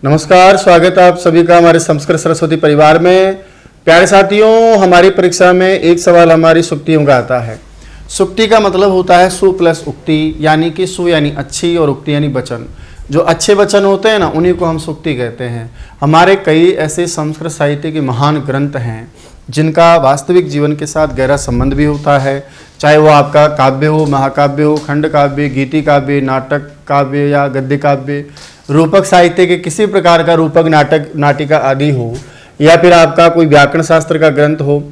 नमस्कार, स्वागत है आप सभी का हमारे संस्कृत सरस्वती परिवार में। प्यारे साथियों, हमारी परीक्षा में एक सवाल हमारी सुक्तियों का आता है। सुक्ति का मतलब होता है सु प्लस उक्ति, यानी कि सु यानी अच्छी और उक्ति यानी वचन। जो अच्छे वचन होते हैं ना, उन्हीं को हम सुक्ति कहते हैं। हमारे कई ऐसे संस्कृत साहित्य के महान ग्रंथ हैं जिनका वास्तविक जीवन के साथ गहरा संबंध भी होता है, चाहे वो आपका काव्य हो, महाकाव्य हो, खंड काव्य, गीति काव्य, नाटक काव्य या गद्य काव्य, रूपक साहित्य के किसी प्रकार का रूपक नाटक नाटिका आदि हो, या फिर आपका कोई व्याकरण शास्त्र का ग्रंथ हो।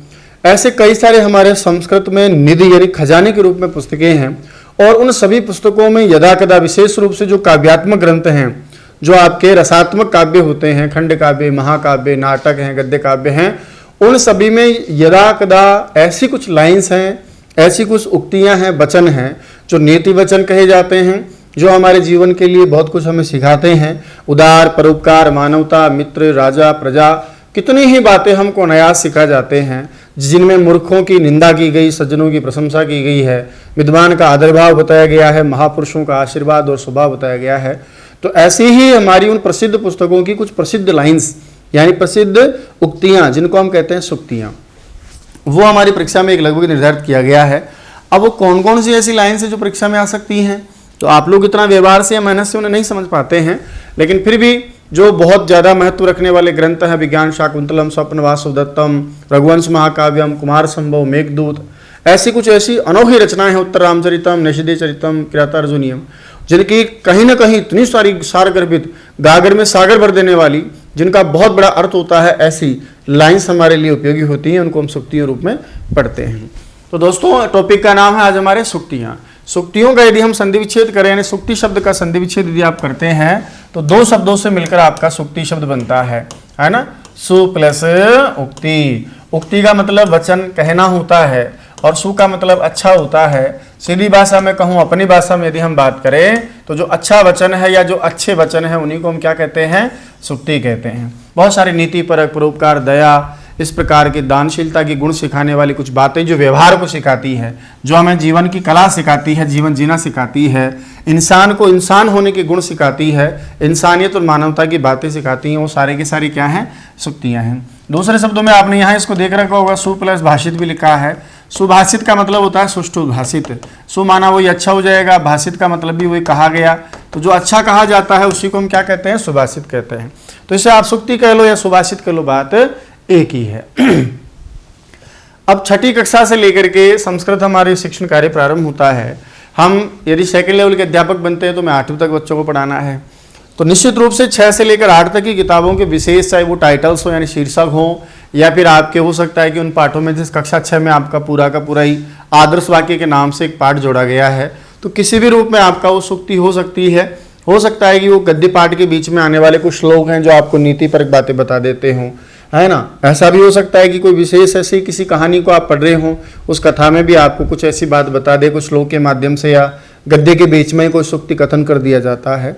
ऐसे कई सारे हमारे संस्कृत में निधि यानी खजाने के रूप में पुस्तकें हैं, और उन सभी पुस्तकों में यदा कदा विशेष रूप से जो काव्यात्मक ग्रंथ हैं, जो आपके रसात्मक काव्य होते हैं, खंड काव्य, महाकाव्य, नाटक हैं, गद्य काव्य हैं, उन सभी में यदा कदा ऐसी कुछ लाइन्स हैं, ऐसी कुछ उक्तियां हैं, वचन हैं जो नीति वचन कहे जाते हैं, जो हमारे जीवन के लिए बहुत कुछ हमें सिखाते हैं। उदार, परोपकार, मानवता, मित्र, राजा, प्रजा, कितनी ही बातें हमको अनायास सिखा जाते हैं, जिनमें मूर्खों की निंदा की गई, सज्जनों की प्रशंसा की गई है, विद्वान का आदर भाव बताया गया है, महापुरुषों का आशीर्वाद और स्वभाव बताया गया है। तो ऐसी ही हमारी उन प्रसिद्ध पुस्तकों की कुछ प्रसिद्ध लाइन्स यानी प्रसिद्ध उक्तियां, जिनको हम कहते हैं सुक्तियां, वो हमारी परीक्षा में एक लगभग निर्धारित किया गया है। अब वो कौन कौन सी ऐसी लाइन्स है जो परीक्षा में आ सकती हैं, तो आप लोग इतना व्यवहार से या मेहनत से उन्हें नहीं समझ पाते हैं, लेकिन फिर भी जो बहुत ज़्यादा महत्व रखने वाले ग्रंथ हैं, विज्ञान शाकुंतलम, स्वप्न वासुदत्तम, रघुवंश महाकाव्यम, कुमार संभव, मेघदूत, ऐसी अनोखी रचनाएं हैं, उत्तर रामचरितम, निषदे चरितम, किरातार्जुनीयम, जिनकी कहीं ना कहीं इतनी सारी सारगर्भित, गागर में सागर भर देने वाली, जिनका बहुत बड़ा अर्थ होता है, ऐसी लाइन्स हमारे लिए उपयोगी होती हैं, उनको हम सुक्तियों रूप में पढ़ते हैं। तो दोस्तों, टॉपिक का नाम है आज हमारे सुक्तियाँ। सुक्तियों का यदि हम संधि विच्छेद करें, यानी सुक्ति शब्द का संधि विच्छेद यदि आप करते हैं, तो दो शब्दों से मिलकर आपका सुक्ति शब्द बनता है ना, सु प्लस उक्ति। उक्ति का मतलब वचन कहना होता है, और सु का मतलब अच्छा होता है। सीधी भाषा में कहूँ, अपनी भाषा में यदि हम बात करें, तो जो अच्छा वचन है या जो अच्छे वचन है, उन्हीं को हम क्या कहते हैं, सुक्ति कहते हैं। बहुत सारी नीति परक, परोपकार, दया, इस प्रकार की दानशीलता की गुण सिखाने वाली कुछ बातें जो व्यवहार को सिखाती है, जो हमें जीवन की कला सिखाती है, जीवन जीना सिखाती है, इंसान को इंसान होने के गुण सिखाती है, इंसानियत और मानवता की बातें सिखाती हैं, वो सारे की सारी क्या हैं, सुक्तियां हैं। दूसरे शब्दों में आपने यहाँ इसको देख रखा होगा, सु प्लस भाषित भी लिखा है। सुभाषित का मतलब होता है सुष्ठु भाषित, सु माना वही अच्छा हो जाएगा, भाषित का मतलब भी वही कहा गया, तो जो अच्छा कहा जाता है उसी को हम क्या कहते हैं, सुभाषित कहते हैं। तो इसे आप सुक्ति कह लो या सुभाषित कह लो, बात एक ही है। अब छठी कक्षा से लेकर के संस्कृत हमारे शिक्षण कार्य प्रारंभ होता है। हम यदि सेकंड लेवल के अध्यापक बनते हैं तो हमें 8वीं तक बच्चों को पढ़ाना है, तो निश्चित रूप से 6 से लेकर 8 तक की किताबों के विशेष, चाहे वो टाइटल्स हो यानी शीर्षक हो, या फिर आपके हो सकता है कि उन पाठों में, जिस कक्षा 6 में आपका पूरा का पूरा ही आदर्श वाक्य के नाम से एक पाठ जोड़ा गया है, तो किसी भी रूप में आपका वो सुक्ति हो सकती है। हो सकता है कि वो गद्य पाठ के बीच में आने वाले कुछ श्लोक हैं जो आपको नीति परक बातें बता देते हों, है ना। ऐसा भी हो सकता है कि कोई विशेष ऐसी किसी कहानी को आप पढ़ रहे हो, उस कथा में भी आपको कुछ ऐसी बात बता दे, कुछ श्लोक के माध्यम से या गद्य के बीच में कोई सुक्ति कथन कर दिया जाता है।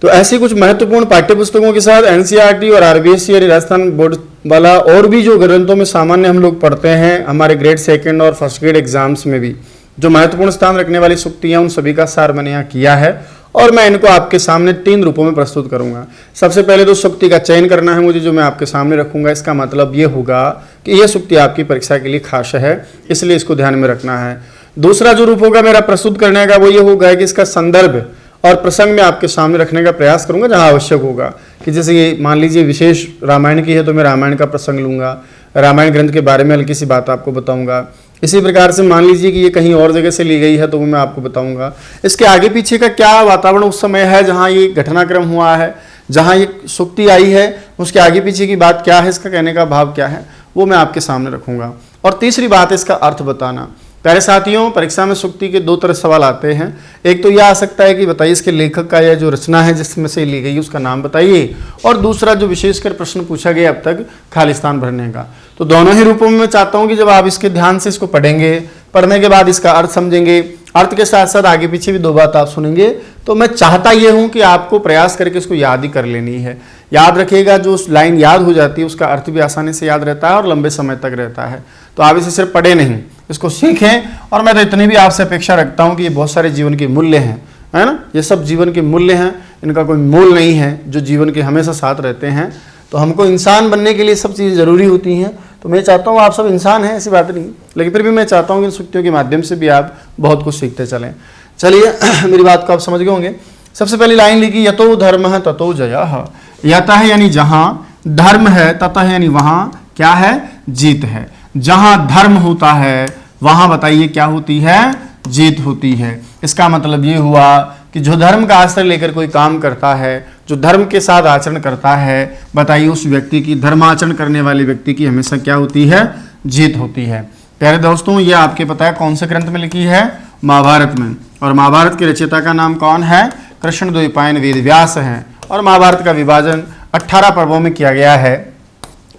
तो ऐसी कुछ महत्वपूर्ण पाठ्य पुस्तकों के साथ एनसीईआरटी और आरबीएससी यानी राजस्थान बोर्ड वाला और भी जो ग्रंथों में सामान्य हम लोग पढ़ते हैं, हमारे ग्रेड 2 और फर्स्ट ग्रेड एग्जाम्स में भी जो महत्वपूर्ण स्थान रखने वाली सुक्तियां, उन सभी का सार मैंने यहाँ किया है, और मैं इनको आपके सामने 3 रूपों में प्रस्तुत करूंगा। सबसे पहले तो सुक्ति का चयन करना है मुझे, जो मैं आपके सामने रखूंगा। इसका मतलब ये होगा कि यह सुक्ति आपकी परीक्षा के लिए खास है, इसलिए इसको ध्यान में रखना है। दूसरा जो रूप होगा मेरा प्रस्तुत करने का, वो ये होगा कि इसका संदर्भ और प्रसंग में आपके सामने रखने का प्रयास करूंगा जहां आवश्यक होगा। कि जैसे ये मान लीजिए विशेष रामायण की है, तो मैं रामायण का प्रसंग लूंगा, रामायण ग्रंथ के बारे में हल्की सी बात आपको बताऊंगा। इसी प्रकार से मान लीजिए कि ये कहीं और जगह से ली गई है, तो वो मैं आपको बताऊंगा। इसके आगे पीछे का क्या वातावरण उस समय है जहाँ ये घटनाक्रम हुआ है, जहाँ ये सुक्ति आई है, उसके आगे पीछे की बात क्या है, इसका कहने का भाव क्या है, वो मैं आपके सामने रखूंगा। और तीसरी बात है इसका अर्थ बताना। प्यारे साथियों, परीक्षा में सुक्ति के 2 तरह सवाल आते हैं। एक तो यह आ सकता है कि बताइए इसके लेखक का या जो रचना है जिसमें से ली गई उसका नाम बताइए, और दूसरा जो विशेषकर प्रश्न पूछा गया अब तक, खालिस्तान भरने का। तो दोनों ही रूपों में मैं चाहता हूं कि जब आप इसके ध्यान से इसको पढ़ेंगे, पढ़ने के बाद इसका अर्थ समझेंगे, अर्थ के साथ साथ आगे पीछे भी 2 बात आप सुनेंगे, तो मैं चाहता ये हूं कि आपको प्रयास करके इसको याद ही कर लेनी है। याद रखिएगा, जो लाइन याद हो जाती है उसका अर्थ भी आसानी से याद रहता है और लंबे समय तक रहता है। तो आप इसे सिर्फ पढ़े नहीं, इसको सीखें। और मैं तो इतनी भी आपसे अपेक्षा रखता हूं कि ये बहुत सारे जीवन के मूल्य हैं, है ना, ये सब जीवन के मूल्य हैं, इनका कोई मोल नहीं है, जो जीवन के हमेशा साथ रहते हैं। तो हमको इंसान बनने के लिए सब चीज़ें ज़रूरी होती हैं। तो मैं चाहता हूँ आप सब इंसान हैं, ऐसी बात नहीं, लेकिन फिर भी मैं चाहता हूँ कि इन सूक्तियों के माध्यम से भी आप बहुत कुछ सीखते चलें। चलिए मेरी बात को आप समझ गए होंगे। सबसे पहली लाइन लिखी, यतो धर्म ततो जयः। यतः यानी जहाँ, धर्म है, ततः यानी वहाँ क्या है, जीत है। जहाँ धर्म होता है वहाँ बताइए क्या होती है, जीत होती है। इसका मतलब ये हुआ कि जो धर्म का आश्रय लेकर कोई काम करता है, जो धर्म के साथ आचरण करता है, बताइए उस व्यक्ति की, धर्माचरण करने वाले व्यक्ति की हमेशा क्या होती है, जीत होती है। प्यारे दोस्तों, ये आपके पता है कौन से ग्रंथ में लिखी है, महाभारत में। और महाभारत के रचयिता का नाम कौन है, कृष्णद्वैपायन वेद व्यास हैं। और महाभारत का विभाजन 18 पर्वों में किया गया है।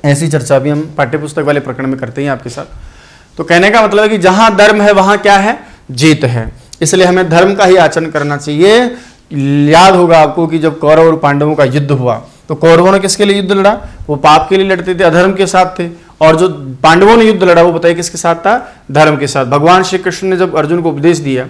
ऐसी चर्चा भी हम पाठ्यपुस्तक वाले प्रकरण में करते हैं आपके साथ। तो कहने का मतलब है कि जहां धर्म है वहां क्या है, जीत है। इसलिए हमें धर्म का ही आचरण करना चाहिए। याद होगा आपको कि जब कौरव और पांडवों का युद्ध हुआ तो कौरवों ने किसके लिए युद्ध लड़ा, वो पाप के लिए लड़ते थे, अधर्म के साथ थे। और जो पांडवों ने युद्ध लड़ा वो बताइए किसके साथ था, धर्म के साथ। भगवान श्री कृष्ण ने जब अर्जुन को उपदेश दिया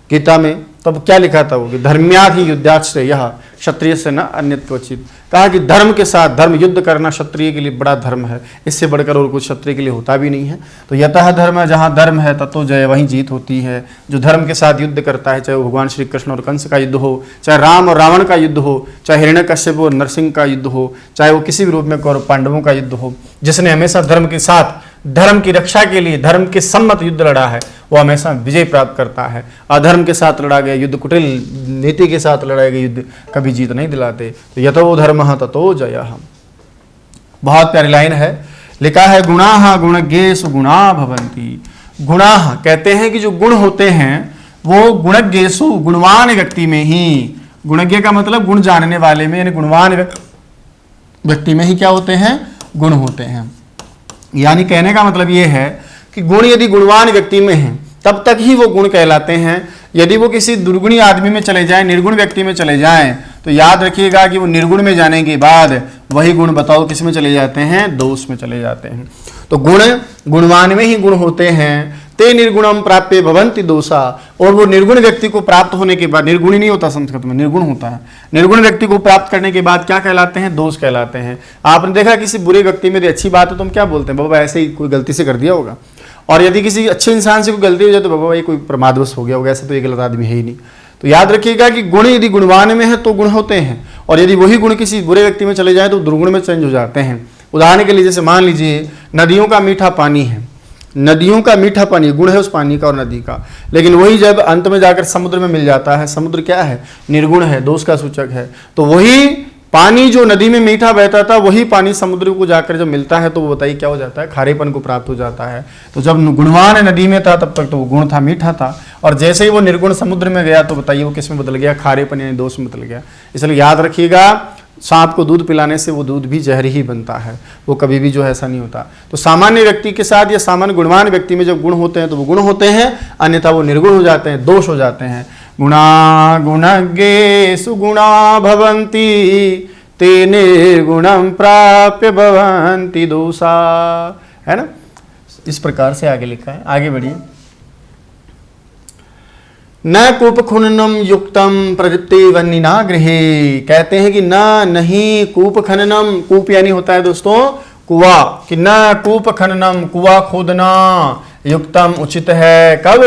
गीता में, तब क्या लिखा था वो कि धर्म्यात् ही युद्धात् श्रेयः क्षत्रिय से न अन्यत् क्वचित्। कहा कि धर्म के साथ, धर्म युद्ध करना क्षत्रिय के लिए बड़ा धर्म है, इससे बढ़कर और कुछ क्षत्रिय के लिए होता भी नहीं है। तो यतः धर्म, जहाँ धर्म है ततो जय, वहीं जीत होती है। जो धर्म के साथ युद्ध करता है, चाहे वो भगवान श्री कृष्ण और कंस का युद्ध हो, चाहे राम और रावण का युद्ध हो, चाहे हिरण्यकश्यप और नरसिंह का युद्ध हो, चाहे वो किसी भी रूप में कौरव पांडवों का युद्ध हो, जिसने हमेशा धर्म के साथ, धर्म की रक्षा के लिए, धर्म के सम्मत युद्ध लड़ा है, वो हमेशा विजय प्राप्त करता है। अधर्म के साथ लड़ा गया युद्ध, कुटिल नीति के साथ लड़ाए गए युद्ध कभी जीत नहीं दिलाते। तो यतो धर्मः ततो जयः। बहुत प्यारी लाइन है, लिखा है गुणाः गुणज्ञेषु गुणा भवन्ति। गुणाः कहते हैं कि जो गुण होते हैं वो गुणज्ञेषु, गुणवान व्यक्ति में ही, गुणज्ञ का मतलब गुण जानने वाले में, यानी गुणवान व्यक्ति में ही क्या होते हैं, गुण होते हैं। यानी कहने का मतलब ये है कि गुण यदि गुणवान व्यक्ति में है तब तक ही वो गुण कहलाते हैं। यदि वो किसी दुर्गुणी आदमी में चले जाएं, निर्गुण व्यक्ति में चले जाएं, तो याद रखिएगा कि वो निर्गुण में जाने के बाद वही गुण बताओ किस में चले जाते हैं, दोष में चले जाते हैं। तो गुण गुणवान में ही गुण होते हैं। ते निर्गुणम प्राप्य भवन्ति दोषा। और वो निर्गुण व्यक्ति को प्राप्त होने के बाद, निर्गुणी नहीं होता संस्कृत में, निर्गुण होता है, निर्गुण व्यक्ति को प्राप्त करने के बाद क्या कहलाते हैं, दोष कहलाते हैं। आपने देखा किसी बुरे व्यक्ति में अच्छी बात है तो हम क्या बोलते हैं, बाबा ऐसे ही कोई गलती से कर दिया होगा। और यदि किसी अच्छे इंसान से कोई गलती हो जाए तो बाबा ये कोई प्रमादवश हो गया होगा, ऐसा तो ये गलत आदमी है ही नहीं। तो याद रखिएगा कि गुण यदि गुणवान में है तो गुण होते हैं, और यदि वही गुण किसी बुरे व्यक्ति में चले जाए तो दुर्गुण में चेंज हो जाते हैं। उदाहरण के लिए जैसे मान लीजिए नदियों का मीठा पानी है, नदियों का मीठा पानी गुण है उस पानी का और नदी का, लेकिन वही जब अंत में जाकर समुद्र में मिल जाता है, समुद्र क्या है, निर्गुण है, दोष का सूचक है। तो वही पानी जो नदी में मीठा बहता था वही पानी समुद्र को जाकर जब मिलता है तो वो बताइए क्या हो जाता है, खारेपन को प्राप्त हो जाता है। तो जब गुणवान नदी में था तब तक तो वो गुण था, मीठा था, और जैसे ही वो निर्गुण समुद्र में गया तो बताइए वो किस में बदल गया, खारेपन यानी दोष में बदल गया। इसलिए याद रखिएगा, सांप को दूध पिलाने से वो दूध भी जहरी ही बनता है, वो कभी भी जो है ऐसा नहीं होता। तो सामान्य व्यक्ति के साथ या सामान्य गुणवान व्यक्ति में जब गुण होते हैं तो वो गुण होते हैं, अन्यथा वो निर्गुण हो जाते हैं, दोष हो जाते हैं। गुणा गुणज्ञेषु गुणा भवन्ति ते निर्गुणं प्राप्य भवन्ति दोषा, है ना। इस प्रकार से आगे लिखा है, आगे बढ़िए। न कूप खननम युक्तम प्रदीप्ति वन्निना गृहे। कहते हैं कि नहीं कूप खननम, कूप यानी होता है दोस्तों कुआ, कि न कूप खननम, कुआ खोदना, युक्तम उचित है, कब,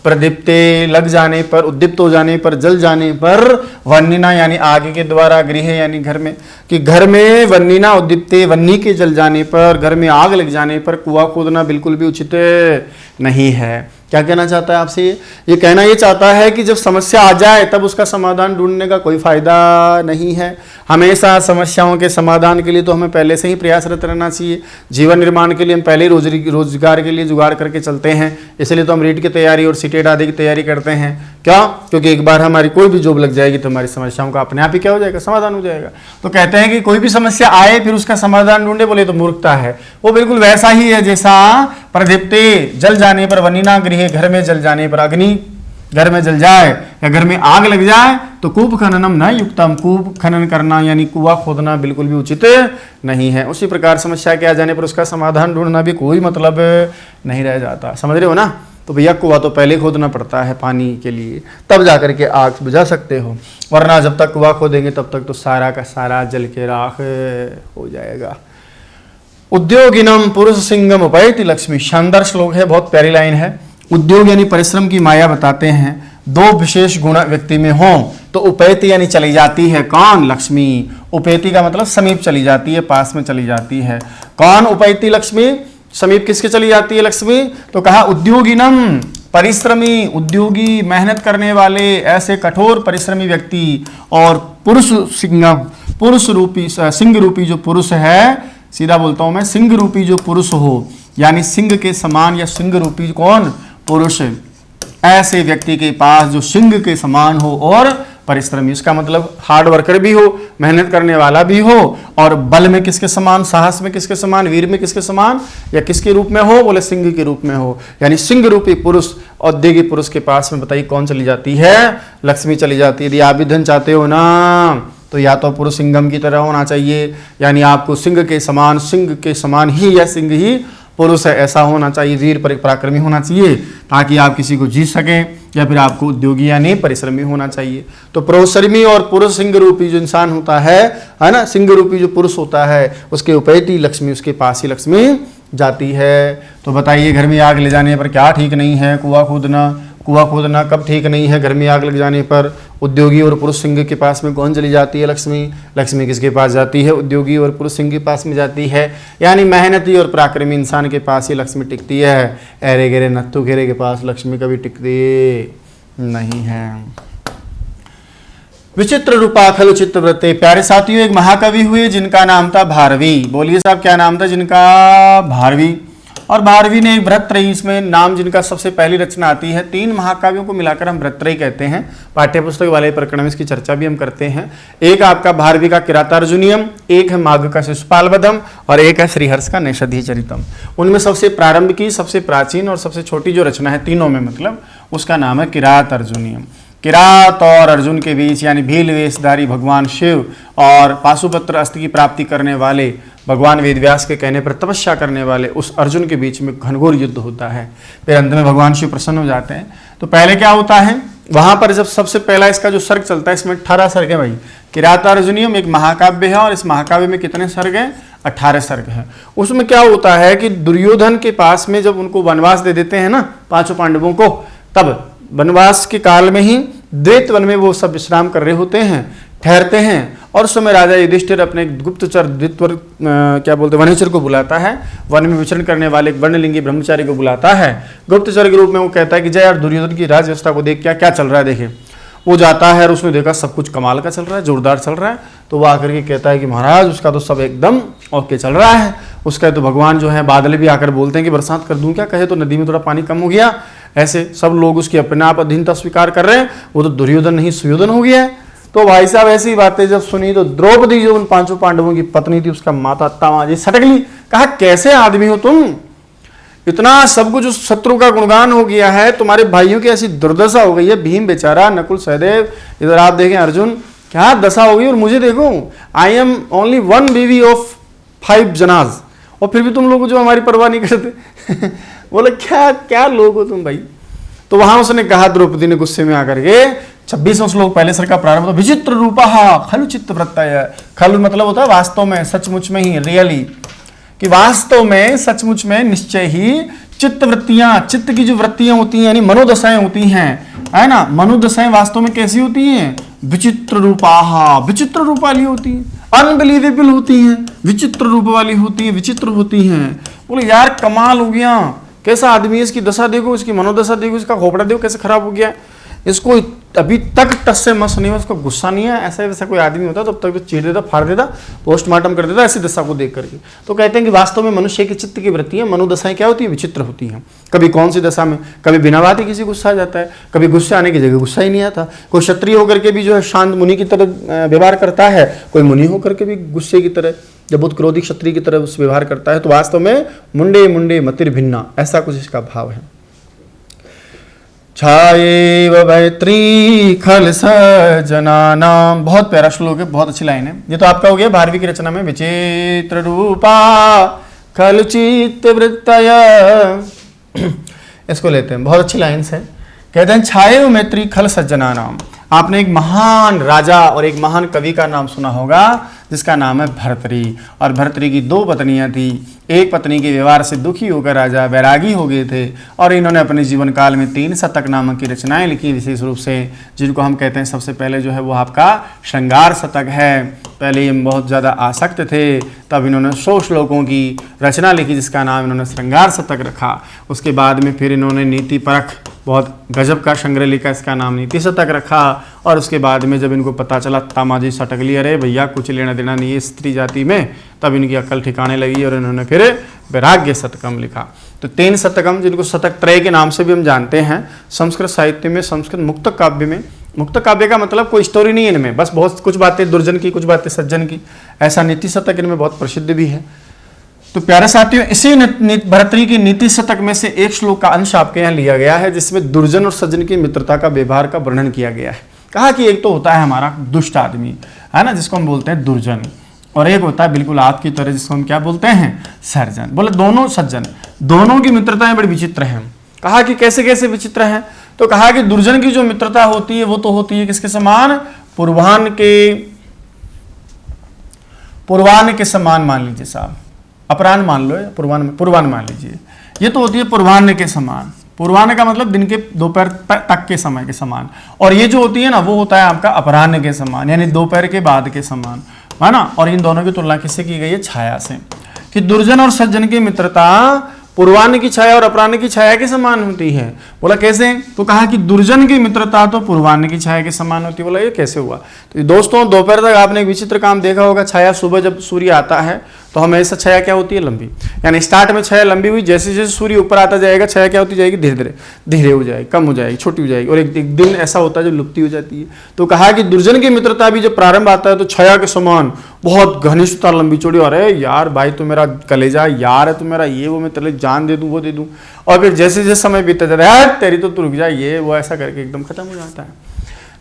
प्रदीप्ते लग जाने पर, उद्दीप्त हो जाने पर, जल जाने पर, वन्निना यानी आग के द्वारा, गृह यानी घर में, कि घर में वन्निना उद्दीप्ते, वन्नी के जल जाने पर, घर में आग लग जाने पर कुआं खोदना बिल्कुल भी उचित नहीं है। क्या कहना चाहता है आपसे, ये कहना ये चाहता है कि जब समस्या आ जाए तब उसका समाधान ढूंढने का कोई फायदा नहीं है। हमेशा समस्याओं के समाधान के लिए तो हमें पहले से ही प्रयासरत रहना चाहिए। जीवन निर्माण के लिए हम पहले ही रोजगार के लिए जुगाड़ करके चलते हैं, इसलिए तो हम रीट की तैयारी और सीटेट आदि की तैयारी करते हैं। क्या, क्योंकि एक बार हमारी कोई भी जॉब लग जाएगी तो हमारी समस्याओं का अपने आप ही क्या हो जाएगा, समाधान हो जाएगा। तो कहते हैं कि कोई भी समस्या आए फिर उसका समाधान ढूंढे, बोले तो मूर्खता है। वो बिल्कुल वैसा ही है जैसा प्रदीप्ते जल जाने पर, वन्निना गृहे घर में जल जाने पर, अग्नि घर में जल जाए या घर में आग लग जाए तो कूप खननम न युक्तम, कूप खनन करना यानी कुआं खोदना बिल्कुल भी उचित नहीं है। उसी प्रकार समस्या के आ जाने पर उसका समाधान ढूंढना भी कोई मतलब नहीं रह जाता। समझ रहे हो ना। तो भैया कुआं तो पहले खोदना पड़ता है पानी के लिए, तब जा करके आग बुझा सकते हो, वरना जब तक कुआं खोदेंगे तब तक तो सारा का सारा जल के राख हो जाएगा। उद्योगिनम पुरुष सिंगम उपैति लक्ष्मी, शानदार श्लोक है, बहुत प्यारी लाइन है। उद्योग यानी परिश्रम की माया बताते हैं। दो विशेष गुण व्यक्ति में हो तो उपैति यानी चली जाती है कौन? लक्ष्मी। उपैति का मतलब समीप चली जाती है, पास में चली जाती है। कौन उपैति? लक्ष्मी। समीप किसके चली जाती है लक्ष्मी? तो कहा उद्योगिनम, परिश्रमी, उद्योगी, मेहनत करने वाले, ऐसे कठोर परिश्रमी व्यक्ति। और पुरुष सिंगम, पुरुष रूपी, सिंह रूपी जो पुरुष है, सीधा बोलता हूं मैं, सिंह रूपी जो पुरुष हो, यानी सिंह के समान या सिंह रूपी कौन? पुरुष। ऐसे व्यक्ति के पास जो सिंह के समान हो और परिश्रमी, इसका मतलब हार्ड वर्कर भी हो, मेहनत करने वाला भी हो, और बल में किसके समान, साहस में किसके समान, वीर में किसके समान, या किसके रूप में हो? बोले सिंह के रूप में हो। यानी सिंह रूपी पुरुष, औद्योगिक पुरुष के पास में बताइए कौन चली जाती है? लक्ष्मी चली जाती है। यदि आप भी धन चाहते हो ना, तो या तो पुरुष सिंगम की तरह होना चाहिए, यानी आपको सिंह के समान ही या सिंह ही पुरुष है ऐसा होना चाहिए, वीर पराक्रमी होना चाहिए, ताकि आप किसी को जीत सकें, या फिर आपको उद्योगी यानी परिश्रमी होना चाहिए। तो परिश्रमी और पुरुष सिंह रूपी जो इंसान होता है ना, सिंह रूपी जो पुरुष होता है, उसके उपैति लक्ष्मी, उसके पास ही लक्ष्मी जाती है। तो बताइए घर में आग ले जाने पर क्या ठीक नहीं है? कुआं खोदना कब ठीक नहीं है? घर में आग लग जाने पर। उद्योगी और पुरुष सिंह के पास में कौन चली जाती है? लक्ष्मी। लक्ष्मी किसके पास जाती है? उद्योगी और पुरुष सिंह के पास में जाती है, यानी मेहनती और पराक्रमी इंसान के पास ही लक्ष्मी टिकती है। ऐरे गेरे नत्थु घेरे के पास लक्ष्मी कभी टिकती नहीं है। विचित्र रूपा खलु चित्तवृत्ते, प्यारे साथियों, एक महाकवि हुए जिनका नाम था भारवी। बोलिए साहब क्या नाम था जिनका? भारवी। और भारवी ने एक भर्तृहरि, इसमें नाम जिनका सबसे पहली रचना आती है। 3 महाकाव्यों को मिलाकर हम भर्तृहरि कहते हैं। पाठ्यपुस्तक वाले प्रकरण में इसकी चर्चा भी हम करते हैं। एक आपका भारवी का किरातार्जुनीयम, एक है माघ का शिशुपालवधम, और एक है श्रीहर्ष का नैषधीय चरितम। उनमें सबसे प्रारंभ की, सबसे प्राचीन और सबसे छोटी जो रचना है तीनों में, मतलब उसका नाम है किरातार्जुनीयम। किरात और अर्जुन के बीच, यानी भील वेशधारी भगवान शिव और पाशुपत्र अस्त्र की प्राप्ति करने वाले भगवान वेदव्यास के कहने पर तपस्या करने वाले उस अर्जुन के बीच में घनघोर युद्ध होता है। फिर अंत में भगवान शिव प्रसन्न हो जाते हैं। तो पहले क्या होता है वहां पर, जब सबसे पहला इसका जो सर्ग चलता है, इसमें 18 सर्ग है भाई। किरातार्जुनीयम एक महाकाव्य है, और इस महाकाव्य में कितने सर्ग हैं? 18 सर्ग हैं। उसमें क्या होता है कि दुर्योधन के पास में जब उनको वनवास दे देते हैं ना 5 पांडवों को, तब वनवास के काल में ही द्वैत वन में वो सब विश्राम कर रहे होते हैं, ठहरते हैं, और उस समय राजा युधिष्ठिर अपने गुप्तचर वनेचर को बुलाता है। वन में विचरण करने वाले एक वर्णलिंगी ब्रह्मचारी को बुलाता है गुप्तचर के रूप में। वो कहता है कि जय यार, दुर्योधन की राज व्यवस्था को देख, क्या चल रहा है देखे। वो जाता है और उसने देखा सब कुछ कमाल का चल रहा है, जोरदार चल रहा है। तो वो आकर के कहता है कि महाराज उसका तो सब एकदम ओके चल रहा है। उसका तो भगवान जो है, बादल भी आकर बोलते हैं कि बरसात कर दूं क्या, कहे तो नदी में थोड़ा पानी कम हो गया। ऐसे सब लोग उसकी अपने आप अधीनता स्वीकार कर रहे हैं। वो तो दुर्योधन नहीं सुयोधन हो गया है। तो भाई साहब ऐसी बातें जब सुनी तो द्रौपदी जो उन 5 पांडवों की पत्नी थी, उसका माथा तमाजी सटक ली। कहा कैसे आदमी हो तुम, इतना सब कुछ उस शत्रु का गुणगान हो गया है, तुम्हारे भाइयों की ऐसी दुर्दशा हो गई है। भीम बेचारा, नकुल सहदेव, इधर आप देखें अर्जुन, क्या दशा हो गई, और मुझे देखो, आई एम ओनली 1 बीवी ऑफ 5 जनाज, और फिर भी तुम लोग जो हमारी परवाह नहीं करते। बोले क्या लोग हो तुम भाई। तो वहां उसने कहा, द्रौपदी ने गुस्से में आकर के, 26वां श्लोक पहले सर का प्रारंभ होता, विचित्र रूपा खलु चित्तवृत्तय। खलु मतलब होता है वास्तव में, सचमुच में ही, रियली, कि वास्तव में, सचमुच में, निश्चय ही चित्तवृत्तियां, चित्त की जो वृत्तियां होती हैं, यानी मनोदशाएं होती हैं, है ना। मनोदशाएं वास्तव में कैसी होती हैं? विचित्र रूपा, विचित्र रूप वाली होती हैं, अनबिलीवेबल होती हैं, विचित्र रूप वाली होती हैं, विचित्र होती हैं। बोले यार कमाल हो गया, कैसा आदमी है, इसकी दशा देखो, इसकी मनोदशा देखो, इसका खोपड़ा देखो कैसे खराब हो गया। इसको अभी तक टस से मस नहीं हुआ, उसको गुस्सा नहीं है। ऐसा वैसा कोई आदमी होता तब तक तो चीर देता, फाड़ देता, पोस्टमार्टम कर देता ऐसी दशा को देख करके। तो कहते हैं कि वास्तव में मनुष्य की चित्त की वृत्तियां, मनोदशाएं क्या होती है? विचित्र होती हैं। कभी कौन सी दशा में, कभी बिना बात ही किसी गुस्सा आ जाता है, कभी गुस्से आने की जगह गुस्सा ही नहीं आता। कोई क्षत्रिय होकर के भी जो है शांत मुनि की तरह व्यवहार करता है, कोई मुनि होकर के भी गुस्से की तरह, जब बहुत क्रोधी क्षत्रिय की तरह उस व्यवहार करता है। तो वास्तव में मुंडे मुंडे मतिर भिन्ना, ऐसा कुछ इसका भाव है। छाएव मैत्री खल सजनानाम, बहुत प्यारा श्लोक है, बहुत अच्छी लाइन है। ये तो आपका हो गया भारवी की रचना में, विचित्र रूपा खल चित्त वृत्तय। इसको लेते हैं, बहुत अच्छी लाइन्स है। कहते हैं छाये मैत्री खल सज्जना नाम। आपने एक महान राजा और एक महान कवि का नाम सुना होगा जिसका नाम है भर्तरी। और भर्तरी की 2 पत्नियां थी। एक पत्नी के व्यवहार से दुखी होकर राजा बैरागी हो गए थे और इन्होंने अपने जीवन काल में 3 शतक नामक की रचनाएं लिखी, विशेष रूप से जिनको हम कहते हैं सबसे पहले जो है वो आपका श्रृंगार शतक है। पहले ये बहुत ज़्यादा आसक्त थे, तब इन्होंने 100 श्लोकों की रचना लिखी जिसका नाम इन्होंने श्रृंगार शतक रखा। उसके बाद में फिर इन्होंने नीति परख बहुत गजब का संग्रह लिखा, इसका नाम नीति शतक रखा। और उसके बाद में जब इनको पता चला तामाजी सटक लिया, अरे भैया कुछ लेना देना नहीं है स्त्री जाति में, तब इनकी अक्ल ठिकाने लगी और इन्होंने फिर वैराग्य शतकम लिखा। तो 3 शतकम जिनको शतक त्रय के नाम से भी हम जानते हैं संस्कृत साहित्य में, संस्कृत मुक्त काव्य में। मुक्त काव्य का मतलब कोई स्टोरी नहीं है इनमें, बस बहुत कुछ बातें दुर्जन की, कुछ बातें सज्जन की, ऐसा नीति शतक इनमें बहुत प्रसिद्ध भी है। तो प्यारे साथियों, इसी भर्तरी की नीति शतक में से एक श्लोक का अंश आपके यहाँ लिया गया है जिसमें दुर्जन और सज्जन की मित्रता का व्यवहार का वर्णन किया गया है। कहा कि एक तो होता है हमारा दुष्ट आदमी, है ना, जिसको हम बोलते हैं दुर्जन, और एक होता है बिल्कुल आपकी तरह जिसको हम क्या बोलते हैं, सज्जन। बोले दोनों सज्जन, दोनों की मित्रताएं बड़ी विचित्र हैं। कहा कि कैसे कैसे विचित्र हैं, तो कहा कि दुर्जन की जो मित्रता होती है वो तो होती है किसके समान, पूर्वाह्न के समान मान लीजिए साहब, अपराह्न मान लो, पूर्वाह्न मान लीजिए, ये तो होती है पूर्वाह्न के समान। पूर्वाह्न का मतलब दिन के दोपहर तक के समय के समान, और ये जो होती है ना वो होता है आपका अपराह्न के समान, यानी दोपहर के बाद के समान, है ना। और इन दोनों की तुलना किससे की गई है, छाया से, कि दुर्जन और सज्जन की मित्रता पूर्वाह्न की छाया और अपराह्न की छाया के समान होती है। बोला कैसे, तो कहा कि दुर्जन की मित्रता तो पूर्वाह्न की छाया के समान होती है। बोला ये कैसे हुआ, तो दोस्तों दोपहर तक आपने एक विचित्र काम देखा होगा, छाया सुबह जब सूर्य आता है तो हमेशा छाया क्या होती है, लंबी, यानी स्टार्ट में छाया लंबी हुई, जैसे जैसे सूर्य ऊपर आता जाएगा छाया क्या होती जाएगी, धीरे धीरे धीरे हो जाएगी, कम हो जाएगी, छोटी हो जाएगी, और एक दिन ऐसा होता है जो लुप्ती हो जाती है। तो कहा कि दुर्जन की मित्रता भी जब प्रारंभ आता है तो छाया के समान बहुत घनिष्ठता, लंबी चौड़ी, और यार भाई तू मेरा कलेजा यार है, तू मेरा ये वो, मैं तेरे जान दे दूं वो दे दूं, और फिर जैसे जैसे समय बीतता जाता है यार तेरी तो तू रुक जा, ये वो, ऐसा करके एकदम खत्म हो जाता है।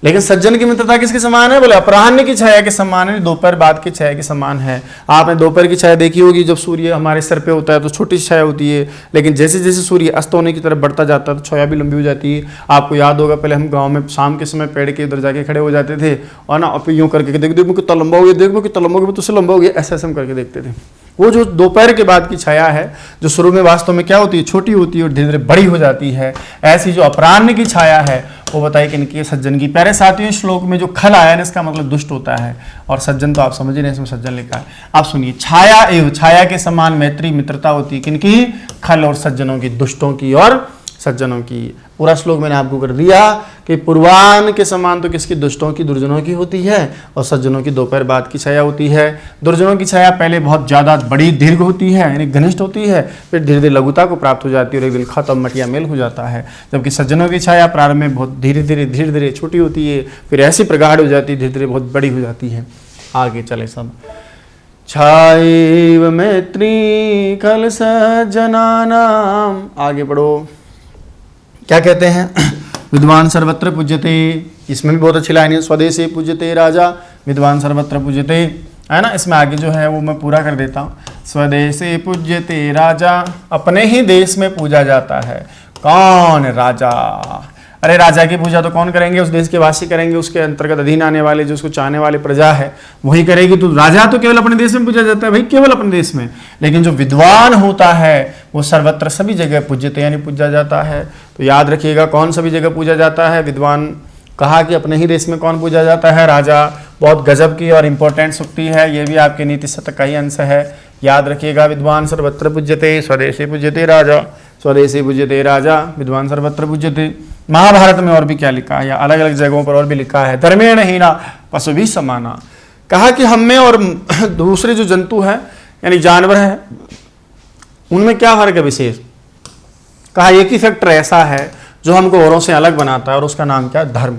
लेकिन सज्जन की मित्रता किसके समान है, बोले अपराह्न की छाया के समान है, दोपहर बाद की छाया के समान है। आपने दोपहर की छाया देखी होगी, जब सूर्य हमारे सर पे होता है तो छोटी सी छाया होती है, लेकिन जैसे जैसे सूर्य अस्त होने की तरफ बढ़ता जाता है तो छाया भी लंबी हो जाती है। आपको याद होगा पहले हम गाँव में शाम के समय पेड़ के उधर जाके खड़े हो जाते थे और ना अब यूँ करके देखो कितना लंबा हो गया, देखो कितना लंबा हो गया, तुझसे लंबा हो गया, ऐसा ऐसा हम करके देखते थे। वो जो दोपहर के बाद की छाया है जो शुरू में वास्तव में क्या होती है, छोटी होती है और धीरे धीरे बड़ी हो जाती है, ऐसी जो अपराह्न की छाया है वो बताइए कि इनकी सज्जन की। प्यारे साथियों, इस श्लोक में जो खल आया ना इसका मतलब दुष्ट होता है, और सज्जन तो आप समझ ही नहीं, इसमें सज्जन लिखा है। आप सुनिए, छाया एवं छाया के समान मैत्री मित्रता होती है किनकी, खल और सज्जनों की, दुष्टों की और सज्जनों की। पूरा श्लोक मैंने आपको कर दिया कि पूर्वाह्न के समान तो किसकी, दुष्टों की, दुर्जनों की होती है, और सज्जनों की दोपहर बाद की छाया होती है। दुर्जनों की छाया पहले बहुत ज्यादा बड़ी दीर्घ होती है, यानी घनिष्ठ होती है, फिर धीरे धीरे लघुता को प्राप्त हो जाती है और एक दिन खत्म मटिया मेल हो जाता है। जबकि सज्जनों की छाया प्रारंभ में बहुत धीरे धीरे छोटी होती है, फिर ऐसी प्रगाढ़ हो जाती है, धीरे धीरे बहुत बड़ी हो जाती है। आगे चले सब, छायैव मैत्री खल सज्जनानाम, आगे बढ़ो, क्या कहते हैं, विद्वान सर्वत्र पूज्यते, इसमें भी बहुत अच्छी लाइन है, स्वदेशे पूज्यते राजा विद्वान सर्वत्र पूज्यते, है ना। इसमें आगे जो है वो मैं पूरा कर देता हूँ, स्वदेशे पूज्यते राजा, अपने ही देश में पूजा जाता है। कौन, राजा। अरे राजा की पूजा तो कौन करेंगे, उस देश के वासी करेंगे, उसके अंतर्गत अधीन आने वाले जो उसको चाहने वाले प्रजा है वही करेगी। तो राजा तो केवल अपने देश में पूजा जाता है भाई, केवल अपने देश में, लेकिन जो विद्वान होता है वो सर्वत्र सभी जगह पूज्यते यानी पूजा जाता है। तो याद रखिएगा कौन सभी जगह पूजा जाता है, विद्वान। कहा कि अपने ही देश में कौन पूजा जाता है, राजा। बहुत गजब की और इंपॉर्टेंट सूक्ति है, ये भी आपके नीति शतक का ही अंश है, याद रखिएगा। विद्वान सर्वत्र पूज्यते, स्वदेशे पूज्यते राजा, स्वदेशे पूज्यते राजा विद्वान सर्वत्र पूज्यते। महाभारत में और भी क्या लिखा है, या अलग अलग जगहों पर और भी लिखा है, धर्मेण हीना पशु भी समाना। कहा कि हम में और दूसरे जो जंतु हैं यानी जानवर हैं उनमें क्या फर्क है विशेष। कहा एक ही फैक्टर ऐसा है जो हमको औरों से अलग बनाता है और उसका नाम क्या है, धर्म।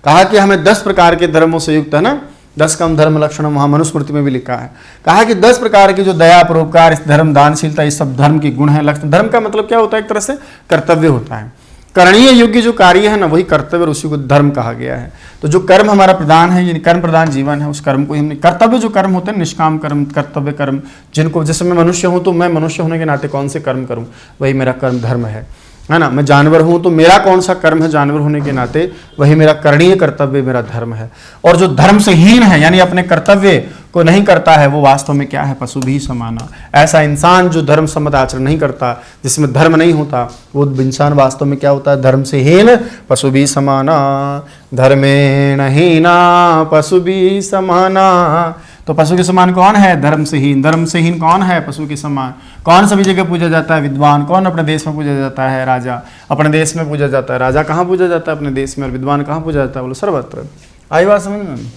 कहा कि हमें 10 प्रकार के धर्मों से युक्त है ना, 10 कम धर्म लक्षण वहाँ मनुस्मृति में भी लिखा है। कहा कि 10 प्रकार की जो दया, परोपकार, धर्म, दानशीलता, ये सब धर्म के गुण है, लक्षण। धर्म का मतलब क्या होता है, एक तरह से कर्तव्य होता है, करणीय योग्य जो कार्य है ना वही कर्तव्य, उसी को धर्म कहा गया है। तो जो कर्म हमारा प्रधान है, यानी कर्म प्रधान जीवन है, उस कर्म को हमने, कर्तव्य जो कर्म होते हैं, निष्काम कर्म, कर्तव्य कर्म, जिनको, जैसे मैं मनुष्य हूं तो मैं मनुष्य होने के नाते कौन से कर्म करूं, वही मेरा कर्म धर्म है। है ना। मैं जानवर हूं तो मेरा कौन सा कर्म है जानवर होने के नाते, वही मेरा करणीय कर्तव्य, मेरा धर्म है। और जो धर्म से हीन है, यानी अपने कर्तव्य को नहीं करता है, वो वास्तव में क्या है, पशु भी समाना। ऐसा इंसान जो धर्म सम्मत आचरण नहीं करता, जिसमें धर्म नहीं होता, वो इंसान वास्तव में क्या होता है, धर्म से हीन पशु भी समाना। धर्मेण हीना पशु भी समाना। तो पशु के समान कौन है, धर्म से हीन। धर्म से हीन कौन है, पशु के समान। कौन सभी जगह पूजा जाता है, विद्वान। कौन अपने देश में पूजा जाता है, राजा। अपने देश में पूजा जाता है। राजा कहाँ पूजा जाता है, अपने देश में। और विद्वान कहाँ पूजा जाता है, बोलो सर्वत्र। आई बात समझ में?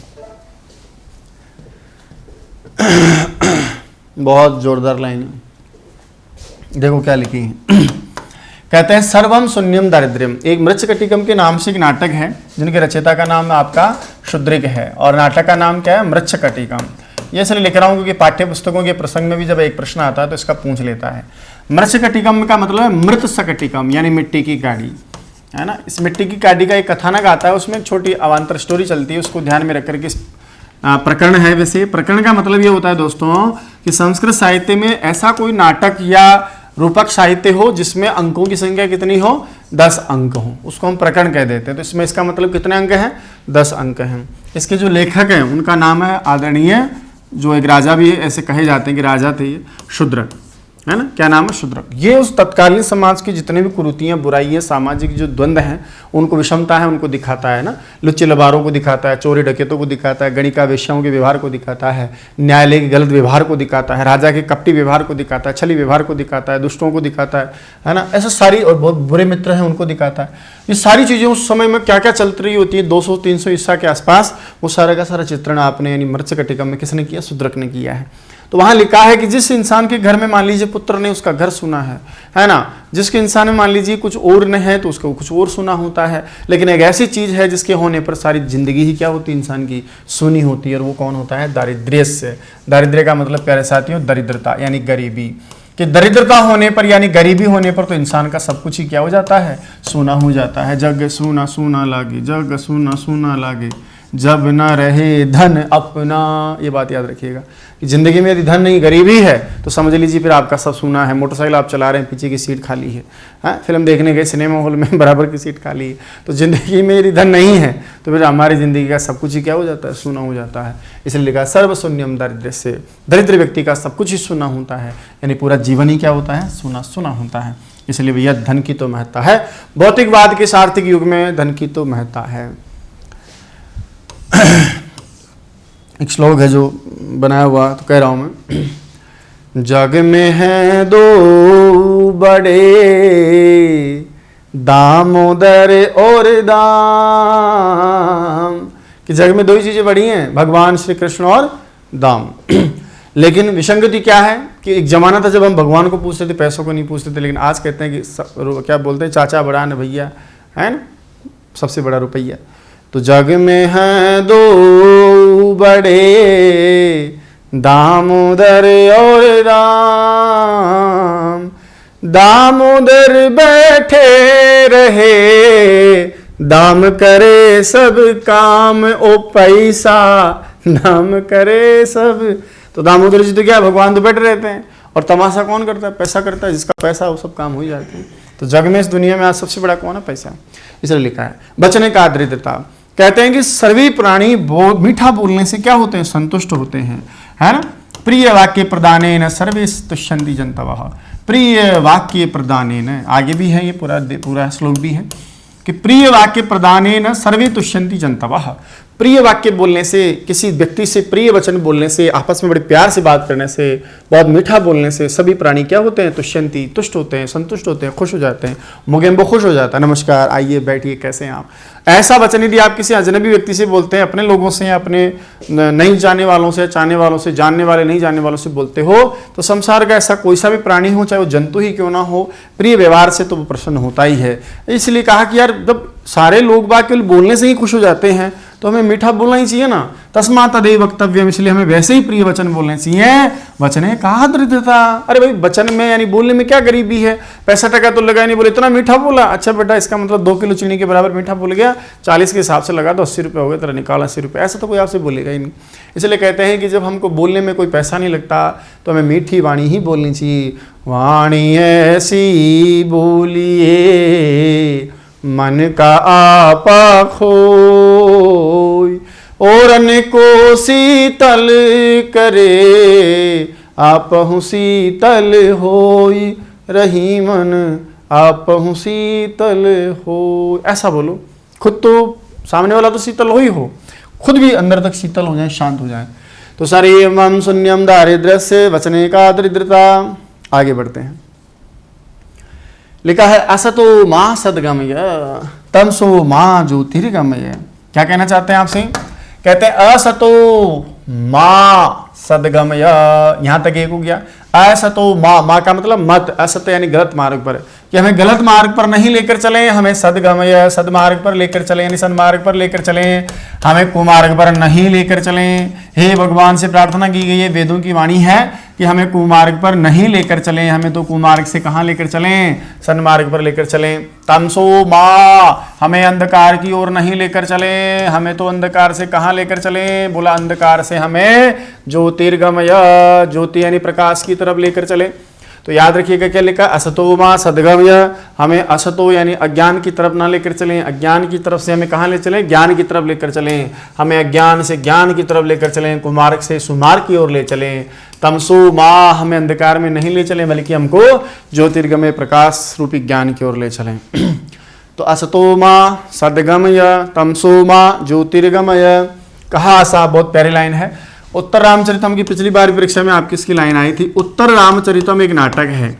बहुत जोरदार लाइन है, देखो क्या लिखी है। कहते हैं सर्वम शून्यम दारिद्र्यम। एक मृच्छकटिकम के नाम से एक नाटक है, जिनके रचयिता का नाम आपका शुद्रिक है, और नाटक का नाम क्या है, मृच्छकटिकम। ये इसलिए लिख रहा हूँ क्योंकि पाठ्य पुस्तकों के प्रसंग में भी जब एक प्रश्न आता है तो इसका पूछ लेता है। मृच्छकटिकम का मतलब है मृत सकटिकम, यानी मिट्टी की गाड़ी, है ना। इस मिट्टी की गाड़ी का एक कथानक आता है, उसमें एक छोटी अवान्तर स्टोरी चलती है, उसको ध्यान में रख करके प्रकरण है। वैसे प्रकरण का मतलब ये होता है दोस्तों कि संस्कृत साहित्य में ऐसा कोई नाटक या रूपक साहित्य हो जिसमें अंकों की संख्या कितनी हो, 10 अंक हो, उसको हम प्रकरण कह देते हैं। तो इसमें इसका मतलब कितने अंक हैं, 10 अंक हैं। इसके जो लेखक हैं उनका नाम है आदरणीय, जो एक राजा भी है, ऐसे कहे जाते हैं कि राजा थे ये, शूद्रक, है ना। क्या नाम है, शूद्रक। ये उस तत्कालीन समाज की जितने भी कुरीतियां, बुराइयां, सामाजिक जो द्वंद्व हैं, उनको विषमता है, उनको दिखाता है ना। लुच्चे लबारों को दिखाता है, चोरी डकैतों को दिखाता है, गणिका वेश्याओं के व्यवहार को दिखाता है, न्यायालय के गलत व्यवहार को दिखाता है, राजा के कपटी व्यवहार को दिखाता है, छली व्यवहार को दिखाता है, दुष्टों को दिखाता है ना। ऐसा सारी, और बहुत बुरे मित्र हैं उनको दिखाता है। ये सारी चीज़ें उस समय में क्या क्या चल रही होती है 200-300 ईसा के आसपास, वो सारा का सारा चित्रण आपने यानी मृच्छकटिकम में किसने किया, शूद्रक ने किया है। तो वहां लिखा है कि जिस इंसान के घर में मान लीजिए पुत्र ने उसका घर सुना है ना। जिसके इंसान में मान लीजिए कुछ और न है तो उसको कुछ और सुना होता है, लेकिन एक ऐसी चीज है जिसके होने पर सारी जिंदगी ही क्या होती है, इंसान की सुनी होती है, और वो कौन होता है, दारिद्र्य से। दारिद्र्य का मतलब प्यारे साथियों दरिद्रता, यानी गरीबी। कि दरिद्रता होने पर यानी गरीबी होने पर तो इंसान का सब कुछ ही क्या हो जाता है, सोना हो जाता है। जग सोना सोना लागे, जग सोना सोना लागे, जब न रहे धन अपना। ये बात याद रखिएगा कि जिंदगी में यदि धन नहीं, गरीबी है, तो समझ लीजिए फिर आपका सब सोना है। मोटरसाइकिल आप चला रहे हैं, पीछे की सीट खाली है, हाँ, फिल्म देखने गए सिनेमा हॉल में, बराबर की सीट खाली है। तो जिंदगी में यदि धन नहीं है तो फिर हमारी जिंदगी का सब कुछ ही क्या हो जाता है, सोना हो जाता है। इसलिए लिखा सर्वशून्यम दारिद्र्य से। दरिद्र व्यक्ति का सब कुछ ही सोना होता है, यानी पूरा जीवन ही क्या होता है, सोना सोना होता है। इसलिए भैया धन की तो महत्ता है, भौतिकवाद के सार्थिक युग में धन की तो महत्ता है। एक श्लोक है जो बनाया हुआ, तो कह रहा हूं मैं, जग में है दो बड़े, दामोदर और दाम। कि जग में दो ही चीजें बड़ी हैं, भगवान श्री कृष्ण और दाम। लेकिन विसंगति क्या है कि एक जमाना था जब हम भगवान को पूछते थे, पैसों को नहीं पूछते थे, लेकिन आज कहते हैं कि क्या बोलते हैं, चाचा बड़ा न भैया, है ना, सबसे बड़ा रुपया। तो जग में हैं दो बड़े, दामोदर और राम। दामोदर बैठे रहे, दाम करे सब काम, ओ पैसा नाम करे सब। तो दामोदर जी तो क्या, भगवान तो बैठे रहते हैं, और तमाशा कौन करता है, पैसा करता है। जिसका पैसा वो सब काम हो ही जाते हैं। तो जग में, इस दुनिया में आज सबसे बड़ा कौन है, पैसा। इसलिए लिखा है बचने का दरिद्रता। कहते हैं कि सभी प्राणी मीठा बोलने से क्या होते हैं, संतुष्ट होते हैं, है ना। प्रिय वाक्य प्रदानेन सर्वे तुष्यन्ति जन्तवः। प्रिय वाक्य प्रदानेन, आगे भी है ये पूरा श्लोक भी है कि प्रिय वाक्य प्रदानेन सर्वे तुष्यन्ति जन्तवः। प्रिय वाक्य बोलने से, किसी व्यक्ति से प्रिय वचन बोलने से, आपस में बड़े प्यार से बात करने से, बहुत मीठा बोलने से सभी प्राणी क्या होते हैं, तुष्यन्ति, तुष्ट होते हैं, संतुष्ट होते हैं, खुश हो जाते हैं। मुगेम्बो खुश हो जाता है, नमस्कार, आइए बैठिए, कैसे हैं आप। ऐसा वचन यदि आप किसी अजनबी व्यक्ति से बोलते हैं, अपने लोगों से या अपने नहीं जाने वालों से, चाहने वालों से, जानने वाले नहीं जानने वालों से बोलते हो, तो संसार का ऐसा कोई सा भी प्राणी हो, चाहे वो जंतु ही क्यों ना हो, प्रिय व्यवहार से तो वो प्रसन्न होता ही है। इसलिए कहा कि यार जब सारे लोग बात केवल बोलने से ही खुश हो जाते हैं तो हमें मीठा बोलना ही चाहिए ना, तस्मात् तदेव वक्तव्यम, इसलिए हमें वैसे ही प्रिय वचन बोलने चाहिए। वचने कहा दरिद्रता, अरे भाई वचन में यानी बोलने में क्या गरीबी है, पैसा टका तो लगा नहीं, बोले इतना मीठा बोला, अच्छा बेटा इसका मतलब 2 किलो चीनी के बराबर मीठा बोल गया, 40 के हिसाब से लगा तो 80 रुपये हो गए, तेरा निकाल 80 रुपये, ऐसा तो कोई आपसे बोलेगा ही नहीं। इसलिए कहते हैं कि जब हमको बोलने में कोई पैसा नहीं लगता तो हमें मीठी वाणी ही बोलनी चाहिए। वाणी ऐसी बोलिए मन का आपा खोई, और अन्न को शीतल करे आपहु शीतल होई, रही मन आपहु शीतल हो। ऐसा बोलो, खुद तो सामने वाला तो शीतल हो ही हो, खुद भी अंदर तक शीतल हो जाए, शांत हो जाए। तो शरीरम शून्यम दारिद्र्यस्य वचने का दरिद्रता। आगे बढ़ते हैं, लिखा है असतो मां सद्गमय तमसो मां ज्योतिर्गमय। क्या कहना चाहते हैं आपसे? कहते हैं असतो मां सद्गमय, यहां तक एक हो गया। असतो मां का मतलब मत, असत यानी गलत मार्ग पर, कि हमें गलत मार्ग पर नहीं लेकर चले, हमें सद्गमय सद्मार्ग पर लेकर चले, यानी सन्मार्ग पर लेकर चले, हमें कुमार्ग पर नहीं लेकर चले। हे भगवान से प्रार्थना की गई है, वेदों की वाणी है कि हमें कुमार्ग पर नहीं लेकर चले, हमें तो कुमार्ग से कहाँ लेकर चलें, सन्मार्ग पर लेकर चलें। तमसो मां, हमें अंधकार की ओर नहीं लेकर चले, हमें तो अंधकार से कहाँ लेकर चले, बोला अंधकार से हमें ज्योतिर्गमय, ज्योति यानी प्रकाश की तरफ लेकर चले। तो याद रखिएगा क्या लिखा, असतो मां सद्गमय, हमें असतो यानी अज्ञान की तरफ ना लेकर चलें, अज्ञान की तरफ से हमें कहाँ ले चलें, ज्ञान की तरफ लेकर चलें, हमें अज्ञान से ज्ञान की तरफ लेकर चलें, कुमार्ग से सुमार्ग की ओर ले चलें। तमसो मां, हमें अंधकार में नहीं ले चलें, बल्कि हमको ज्योतिर्गमय प्रकाश रूपी ज्ञान की ओर ले चलें। तो असतो मां सद्गमय तमसो मां ज्योतिर्गमय। कहा सा, बहुत प्यारी लाइन है। उत्तर रामचरितम की पिछली बार परीक्षा में आपकी इसकी लाइन आई थी। उत्तर रामचरितम एक नाटक है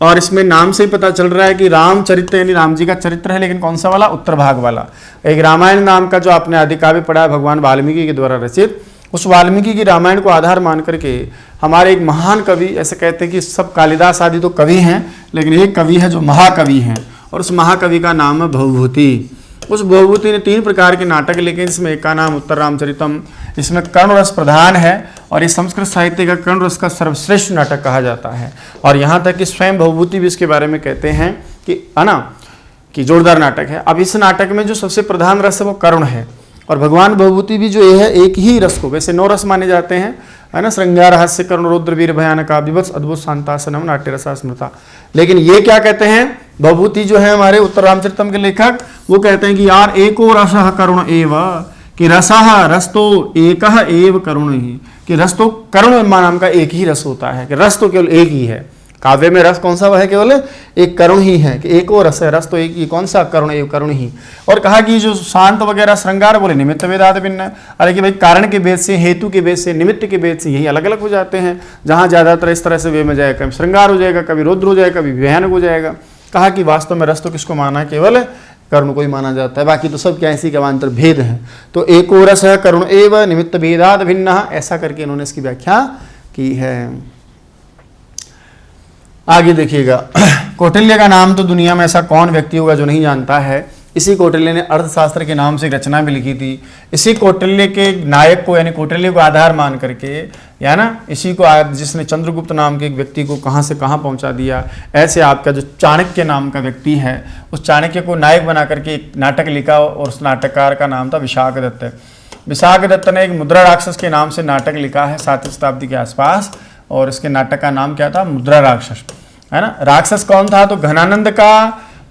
और इसमें नाम से ही पता चल रहा है कि रामचरित्र यानी राम जी का चरित्र है, लेकिन कौन सा वाला, उत्तर भाग वाला। एक रामायण नाम का जो आपने आदि काव्य पढ़ा है भगवान वाल्मीकि के द्वारा रचित, उस वाल्मीकि की रामायण को आधार मान करके हमारे एक महान कवि, ऐसे कहते हैं कि सब कालिदास आदि तो कवि हैं, लेकिन एक कवि है जो महाकवि हैं, और उस महाकवि का नाम है भवभूति। उस भवभूति ने 3 प्रकार के नाटक लिखे, जिसमें एक का नाम उत्तर रामचरितम। इसमें कर्ण रस प्रधान है और इस संस्कृत साहित्य का कर्ण रस का सर्वश्रेष्ठ नाटक कहा जाता है। और यहाँ तक कि स्वयं भवभूति भी इसके बारे में कहते हैं कि है ना, कि जोरदार नाटक है। अब इस नाटक में जो सबसे प्रधान रस है वो कर्ण है, और भगवान भवभूति भी जो है एक ही रस को, वैसे 9 रस माने जाते हैं, है ना, श्रृंगार हास्य कर्ण रौद्र वीर भयानका विभत्स अद्भुत शांतासनम नाट्य रसा स्मृता। लेकिन ये क्या कहते हैं, भवभूति जो है हमारे उत्तर रामचरितम के लेखक, वो कहते हैं कि यार एको रसः करुण एव, कि रसः रस तो एक एव करुण ही, कि रस तो करुण नाम का एक ही रस होता है, कि रस तो केवल एक ही है। काव्य में रस कौन सा है, केवल एक करुण ही है, कि एक और रस है, रस तो एक ही, कौन सा, करुण एव करुण ही। और कहा कि जो शांत वगैरह श्रृंगार बोले निमित्त वेदात भिन्न, अरे कि भाई कारण के भेद से, हेतु के भेद से, निमित्त के भेद से यही अलग अलग हो जाते हैं। जहाँ ज्यादातर इस तरह से वे में जाएगा, कभी श्रृंगार हो जाएगा, कभी रुद्र हो जाएगा, कभी भयानक हो जाएगा। कहा कि वास्तव में रस तो किसको माना है, केवल करुण को ही माना जाता है, बाकी तो सब क्या ऐसी कमांतर भेद है। तो एको रस है करुण एव निमित्त भेदात भिन्न, ऐसा करके इन्होंने इसकी व्याख्या की है। आगे देखिएगा, कौटिल्य का नाम तो दुनिया में ऐसा कौन व्यक्ति होगा जो नहीं जानता है। इसी कौटिल्य ने अर्थशास्त्र के नाम से एक रचना भी लिखी थी। इसी कौटिल्य के नायक को यानी कौटिल्य को आधार मान करके, या ना, इसी को जिसने चंद्रगुप्त नाम के एक व्यक्ति को कहाँ से कहाँ पहुँचा दिया, ऐसे आपका जो चाणक्य नाम का व्यक्ति है, उस चाणक्य को नायक बना करके एक नाटक लिखा, और उस नाटककार का नाम था विशाख दत्त। विशाख दत्त ने एक मुद्रा राक्षस के नाम से नाटक लिखा है 7वीं शताब्दी के आसपास, और इसके नाटक का नाम क्या था, मुद्रा राक्षस, है ना। राक्षस कौन था, तो घनानंद का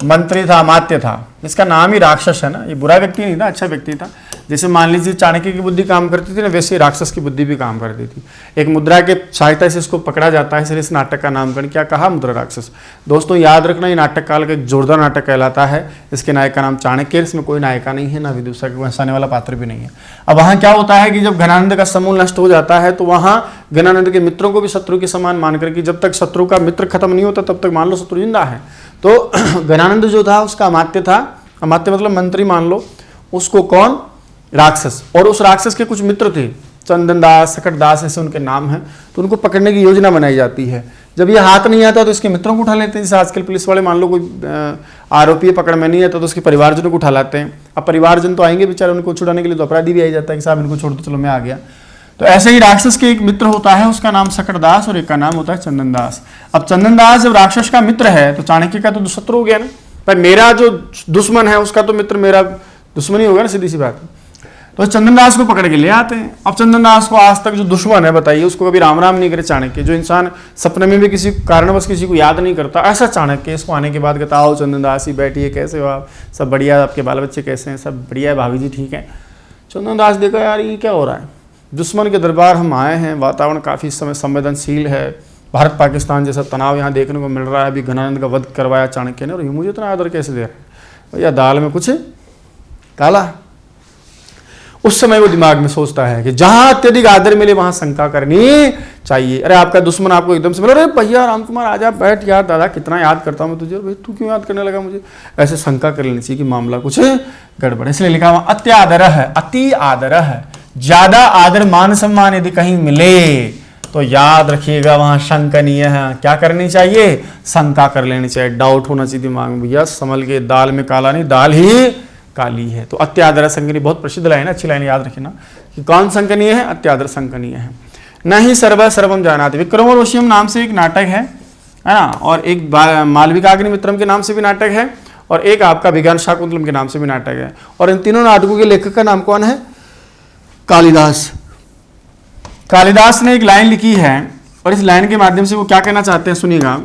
मंत्री था, अमात्य था, इसका नाम ही राक्षस है ना। ये बुरा व्यक्ति नहीं था, अच्छा व्यक्ति था। जैसे मान लीजिए चाणक्य की बुद्धि काम करती थी ना, वैसे राक्षस की बुद्धि भी काम करती थी। एक मुद्रा के सहायता से इसको पकड़ा जाता है, इसलिए इस नाटक का नामकरण क्या कहा, मुद्रा राक्षस। दोस्तों याद रखना, ये नाटक काल का एक जोरदार नाटक कहलाता है। इसके नायक का नाम चाणक्य, इसमें कोई नायिका नहीं है, ना विदुषा कोई हंसाने वाला पात्र भी नहीं है। अब वहाँ क्या होता है कि जब घनानंद का समूह नष्ट हो जाता है, तो वहाँ घनानंद के मित्रों को भी शत्रु के समान मान करके, जब तक शत्रु का मित्र खत्म नहीं होता तब तक मान लो शत्रु जिंदा है। तो घनानंद जो था उसका अमात्य था, अमात्य मतलब मंत्री मान लो, उसको कौन, राक्षस, और उस राक्षस के कुछ मित्र थे, चंदन दास, सकट दास, ऐसे उनके नाम हैं। तो उनको पकड़ने की योजना बनाई जाती है जब ये हाथ नहीं आता तो इसके मित्रों को उठा लेते हैं। जैसे आजकल पुलिस वाले मान लो कोई आरोपी पकड़ में नहीं आता तो उसके परिवारजनों को उठा लाते हैं। अब परिवारजन तो आएंगे बेचारे, उनको छुड़ाने के लिए तो अपराधी भी आ जाता है कि साहब इनको छोड़ दो, चलो मैं आ गया। तो ऐसे ही राक्षस के एक मित्र होता है, उसका नाम सकटदास और एक का नाम होता है चंदनदास। अब चंदनदास जब राक्षस का मित्र है तो चाणक्य का तो शत्रु हो गया ना, पर मेरा जो दुश्मन है उसका तो मित्र मेरा दुश्मन ही होगा ना, सीधी सी बात है। तो चंदनदास को पकड़ के ले आते हैं। अब चंदनदास को आज तक जो दुश्मन है बताइए, उसको कभी राम राम नहीं करे चाणक्य। जो इंसान सपने में भी किसी कारणवश किसी को याद नहीं करता, ऐसा चाणक्य इसको आने के बाद कहता आओ चंदनदास ही बैठिए, कैसे हो आप, सब बढ़िया, आपके बाल बच्चे कैसे हैं, सब बढ़िया है, भाभी जी ठीक है। चंदनदास देखा यार ये क्या हो रहा है, दुश्मन के दरबार हम आए हैं, वातावरण काफ़ी समय संवेदनशील है, भारत पाकिस्तान जैसा तनाव यहाँ देखने को मिल रहा है, अभी घनानंद का वध करवाया चाणक्य ने और ये मुझे इतना आदर कैसे दे रहा है, भैया दाल में कुछ काला। उस समय वो दिमाग में सोचता है कि जहां अत्यधिक आदर मिले वहां शंका करनी चाहिए। अरे आपका दुश्मन आपको एकदम से मिला, अरे भैया राम कुमार आजा बैठ यार, दादा कितना याद करता हूं मैं तुझे, भाई तू क्यों याद करने लगा मुझे, ऐसे शंका कर लेनी चाहिए कि मामला कुछ गड़बड़ है। इसलिए लिखा हुआ अत्यादर है, अति आदर है, ज्यादा आदर मान सम्मान यदि कहीं मिले तो याद रखिएगा वहां शंकनीय है। क्या करनी चाहिए, शंका कर लेनी चाहिए, डाउट होना चाहिए दिमाग में, भैया संभल के, दाल में काला नहीं, दाल ही काली है। तो अत्यादर संकनीय बहुत प्रसिद्ध लाइन है, अच्छी लाइन याद रखना कि कौन संकनीय है, अत्यादर संकनीय है। न ही सर्व सर्वम जानाति, विक्रमोर्वशीयम नाम से एक नाटक है ना, और एक मालविकाग्निमित्रम के नाम से भी नाटक है, और एक आपका विज्ञान शाकुंतलम के नाम से भी नाटक है। और इन तीनों नाटकों के लेखक का नाम कौन है, कालिदास। कालिदास ने एक लाइन लिखी है और इस लाइन के माध्यम से वो क्या कहना चाहते हैं सुनिएगा।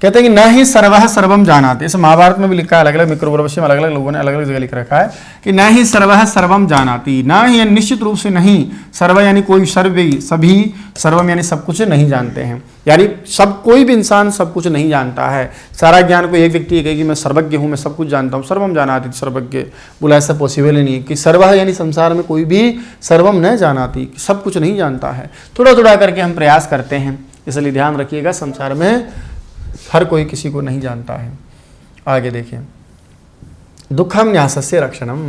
कहते हैं कि न ही सर्वः सर्वम जानाति, इस महाभारत में भी लिखा है, अलग अलग मिक्रोवर्वशीय अलग अलग लोगों ने अलग अलग जगह लिख रखा है कि न ही सर्वः सर्वम जानाति, न ही निश्चित रूप से नहीं, सर्व यानी कोई, सर्वे सभी, सर्वम यानी सब कुछ नहीं जानते हैं, यानी सब कोई भी इंसान सब कुछ नहीं जानता है। सारा ज्ञान को एक व्यक्ति कहे कि मैं सर्वज्ञ हूँ, मैं सब कुछ जानता हूँ, सर्वम जानाति सर्वज्ञ, बोला ऐसा पॉसिबल ही नहीं कि सर्वः यानी संसार में कोई भी सर्वम न जानाति, सब कुछ नहीं जानता है। थोड़ा थोड़ा करके हम प्रयास करते हैं, इसलिए ध्यान रखिएगा संसार में हर कोई किसी को नहीं जानता है। आगे देखिए, दुखम न्यासस्य रक्षणम,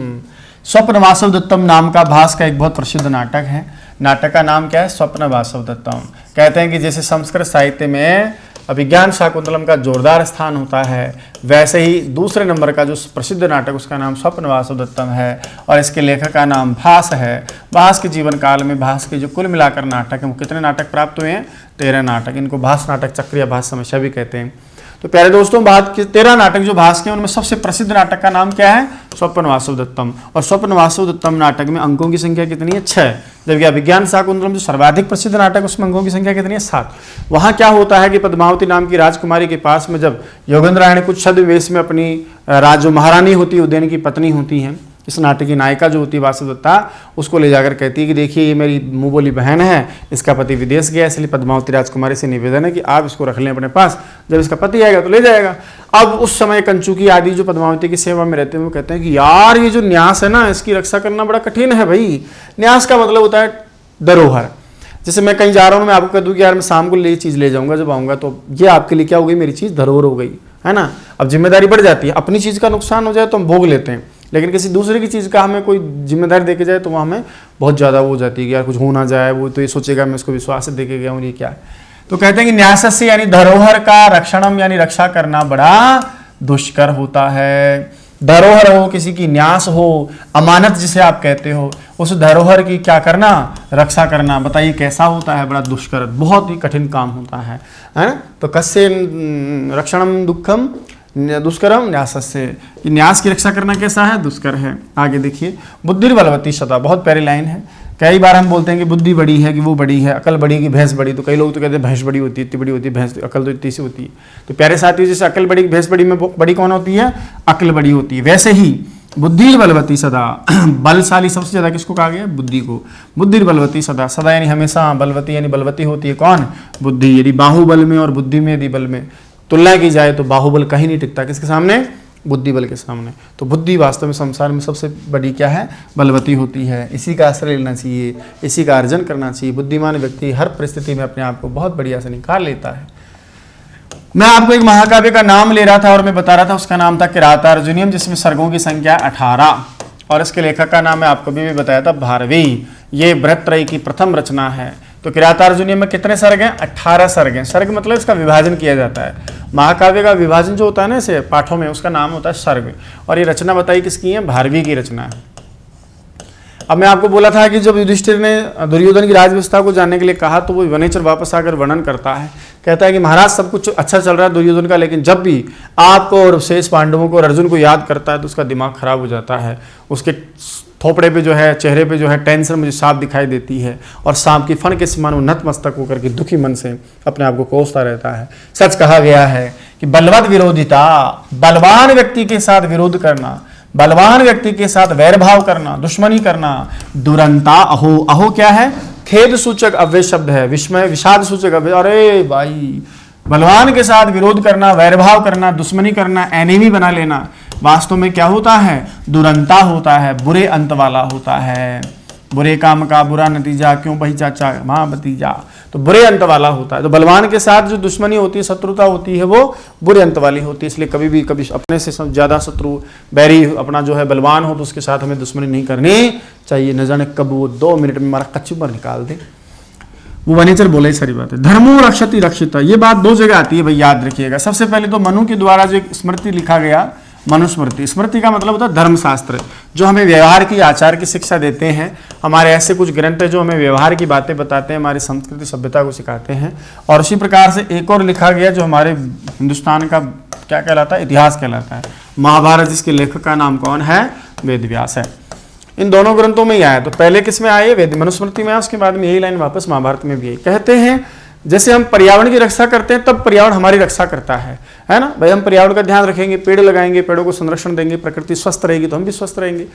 स्वप्न वासव दत्तम नाम का भास का एक बहुत प्रसिद्ध नाटक है। नाटक का नाम क्या है, स्वप्न वासव दत्तम। कहते हैं कि जैसे संस्कृत साहित्य में अभिज्ञान शाकुंतलम का जोरदार स्थान होता है, वैसे ही दूसरे नंबर का जो प्रसिद्ध नाटक उसका नाम स्वप्न वासव दत्तम है, और इसके लेखक का नाम भास है। भास के जीवन काल में भास के जो कुल मिलाकर नाटक हैं, वो कितने नाटक प्राप्त हुए हैं, 13 नाटक। इनको भास नाटक चक्र या भास समस्या भी कहते हैं। तो प्यारे दोस्तों, बात के 13 नाटक जो भास के, उनमें सबसे प्रसिद्ध नाटक का नाम क्या है, स्वप्न वासव दत्तम। और स्वप्न वासव दत्तम नाटक में अंकों की संख्या कितनी है, 6। जबकि अभिज्ञान शाकुंतलम जो सर्वाधिक प्रसिद्ध नाटक, उसमें अंकों की संख्या कितनी है, 7। वहाँ क्या होता है कि पद्मावती नाम की राजकुमारी के पास में जब योगेंद्र कुछ छद्म वेश में अपनी जो महारानी होती है, उदयन की पत्नी होती है, इस नाटक की नायिका जो होती है वासुदत्ता, उसको ले जाकर कहती है कि देखिए ये मेरी मुँह बोली बहन है, इसका पति विदेश गया, इसलिए पद्मावती राजकुमारी से निवेदन है कि आप इसको रख लें अपने पास, जब इसका पति आएगा तो ले जाएगा। अब उस समय कंचुकी आदि जो पद्मावती की सेवा में रहते हैं वो कहते हैं कि यार ये जो न्यास है ना, इसकी रक्षा करना बड़ा कठिन है भाई। न्यास का मतलब होता है धरोहर। जैसे मैं कहीं जा रहा हूँ, मैं आपको कह दूँ कि यार मैं शाम को ये चीज़ ले जाऊँगा, जब आऊँगा तो ये आपके लिए क्या हो गई, मेरी चीज़ धरोहर हो गई, है ना। अब जिम्मेदारी बढ़ जाती है, अपनी चीज़ का नुकसान हो जाए तो हम भोग लेते हैं, लेकिन किसी दूसरे की चीज़ का हमें कोई जिम्मेदारी देके जाए तो वहाँ हमें बहुत ज़्यादा वो हो जाती है कि यार कुछ हो ना जाए, वो तो ये सोचेगा मैं उसको विश्वास से देके गया हूँ, ये क्या है। तो कहते हैं कि न्यासस्य यानी धरोहर का रक्षणम यानी रक्षा करना बड़ा दुष्कर होता है। धरोहर हो, किसी की न्यास हो, अमानत जिसे आप कहते हो, उस धरोहर की क्या करना, रक्षा करना, बताइए कैसा होता है, बड़ा दुष्कर, बहुत ही कठिन काम होता है ना। तो कस्य रक्षणम दुखम दुष्करम न्यासस्य, न्यास की रक्षा करना कैसा है, दुष्कर है। आगे देखिए, बुद्धि बलवती सदा, बहुत प्यारी लाइन है। कई बार हम बोलते हैं कि बुद्धि बड़ी है कि वो बड़ी है, अकल बड़ी कि भैंस बड़ी, तो कई लोग तो कहते हैं भैंस बड़ी होती है, इतनी बड़ी होती है भैंस, अकल तो इतनी सी होती है। तो प्यारे साथियों, जैसे अकल बड़ी भैंस बड़ी में बड़ी कौन होती है, अकल बड़ी होती है, वैसे ही बुद्धि बलवती सदा, बलशाली सबसे ज्यादा किसको कहा गया, बुद्धि को। बुद्धि बलवती सदा, सदा यानी हमेशा, बलवती यानी बलवती होती है कौन, बुद्धि। यदि बाहुबल में और बुद्धि में यदि बल में तुलना की जाए तो बाहुबल कहीं नहीं टिकता, किसके सामने, बुद्धि बल के सामने। तो बुद्धि वास्तव में संसार में सबसे बड़ी क्या है, बलवती होती है। इसी का आश्रय लेना चाहिए, इसी का अर्जन करना चाहिए। बुद्धिमान व्यक्ति हर परिस्थिति में अपने आप को बहुत बढ़िया से निकाल लेता है। मैं आपको एक महाकाव्य का नाम ले रहा था और मैं बता रहा था, उसका नाम था किरातार्जुनीयम, जिसमें सर्गों की संख्या 18, और इसके लेखक का नाम मैं आपको भी बताया था भारवी। ये बृहत्रयी की प्रथम रचना है। तो किरातार्जुनीय में कितने सर्ग हैं? 18 सर्ग हैं। सर्ग मतलब इसका विभाजन किया जाता है। महाकाव्य का विभाजन जो होता है ना इसे पाठों में, उसका नाम होता है सर्ग। और ये रचना बताई किसकी है? भारवी की रचना है। अब मैं आपको बोला था कि जब युधिष्ठिर ने दुर्योधन की राज व्यवस्था को जानने के लिए कहा तो वो वनेचर वापस आकर वर्णन करता है, कहता है कि महाराज सब कुछ अच्छा चल रहा है दुर्योधन का, लेकिन जब भी आपको और शेष पांडवों को और अर्जुन को याद करता है तो उसका दिमाग खराब हो जाता है। उसके थोपड़े पे जो है, चेहरे पे जो है टेंशन मुझे साफ दिखाई देती है, और सांप की फन के समान वो नतमस्तक होकर के दुखी मन से अपने आप को कोसता रहता है। सच कहा गया है कि बलवद विरोधिता, बलवान व्यक्ति के साथ विरोध करना, बलवान व्यक्ति के साथ वैरभाव करना, दुश्मनी करना, दुरंता। अहो, अहो क्या है? खेद सूचक अव्यय शब्द है, विस्मय विषाद सूचक अव्यय। अरे भाई, बलवान के साथ विरोध करना, वैरभाव करना, दुश्मनी करना, एनिमी बना लेना, वास्तव में क्या होता है? दुरंता होता है, बुरे अंत वाला होता है। बुरे काम का बुरा नतीजा, क्यों भाई चाचा माँ भतीजा, तो बुरे अंत वाला होता है। तो बलवान के साथ जो दुश्मनी होती है, शत्रुता होती है, वो बुरे अंत वाली होती है। इसलिए कभी भी अपने से ज्यादा शत्रु बैरी अपना जो है बलवान हो तो उसके साथ हमें दुश्मनी नहीं करनी चाहिए। न जाने कब वो 2 मिनट में हमारा कचुबर निकाल दे। वो वनेचर बोले सारी बात है। धर्मो रक्षति रक्षिता, ये बात 2 जगह आती है भाई, याद रखिएगा। सबसे पहले तो मनु के द्वारा जो एक स्मृति लिखा गया, मनुस्मृति। स्मृति का मतलब होता है धर्मशास्त्र, जो हमें व्यवहार की, आचार की शिक्षा देते हैं। हमारे ऐसे कुछ ग्रंथ है जो हमें व्यवहार की बातें बताते हैं, हमारी संस्कृति सभ्यता को सिखाते हैं। और उसी प्रकार से एक और लिखा गया जो हमारे हिंदुस्तान का क्या कहलाता है? इतिहास कहलाता है। महाभारत, जिसके लेखक का नाम कौन है? वेद व्यास है। इन दोनों ग्रंथों में ही आया। तो पहले किस में आए? वेद मनुस्मृति में आया, उसके बाद में यही लाइन वापस महाभारत में भी आई। कहते हैं जैसे हम पर्यावरण की रक्षा करते हैं तब पर्यावरण हमारी रक्षा करता है ना भाई। हम पर्यावरण का ध्यान रखेंगे, पेड़ लगाएंगे, पेड़ों को संरक्षण देंगे, प्रकृति स्वस्थ रहेगी तो हम भी स्वस्थ रहेंगे,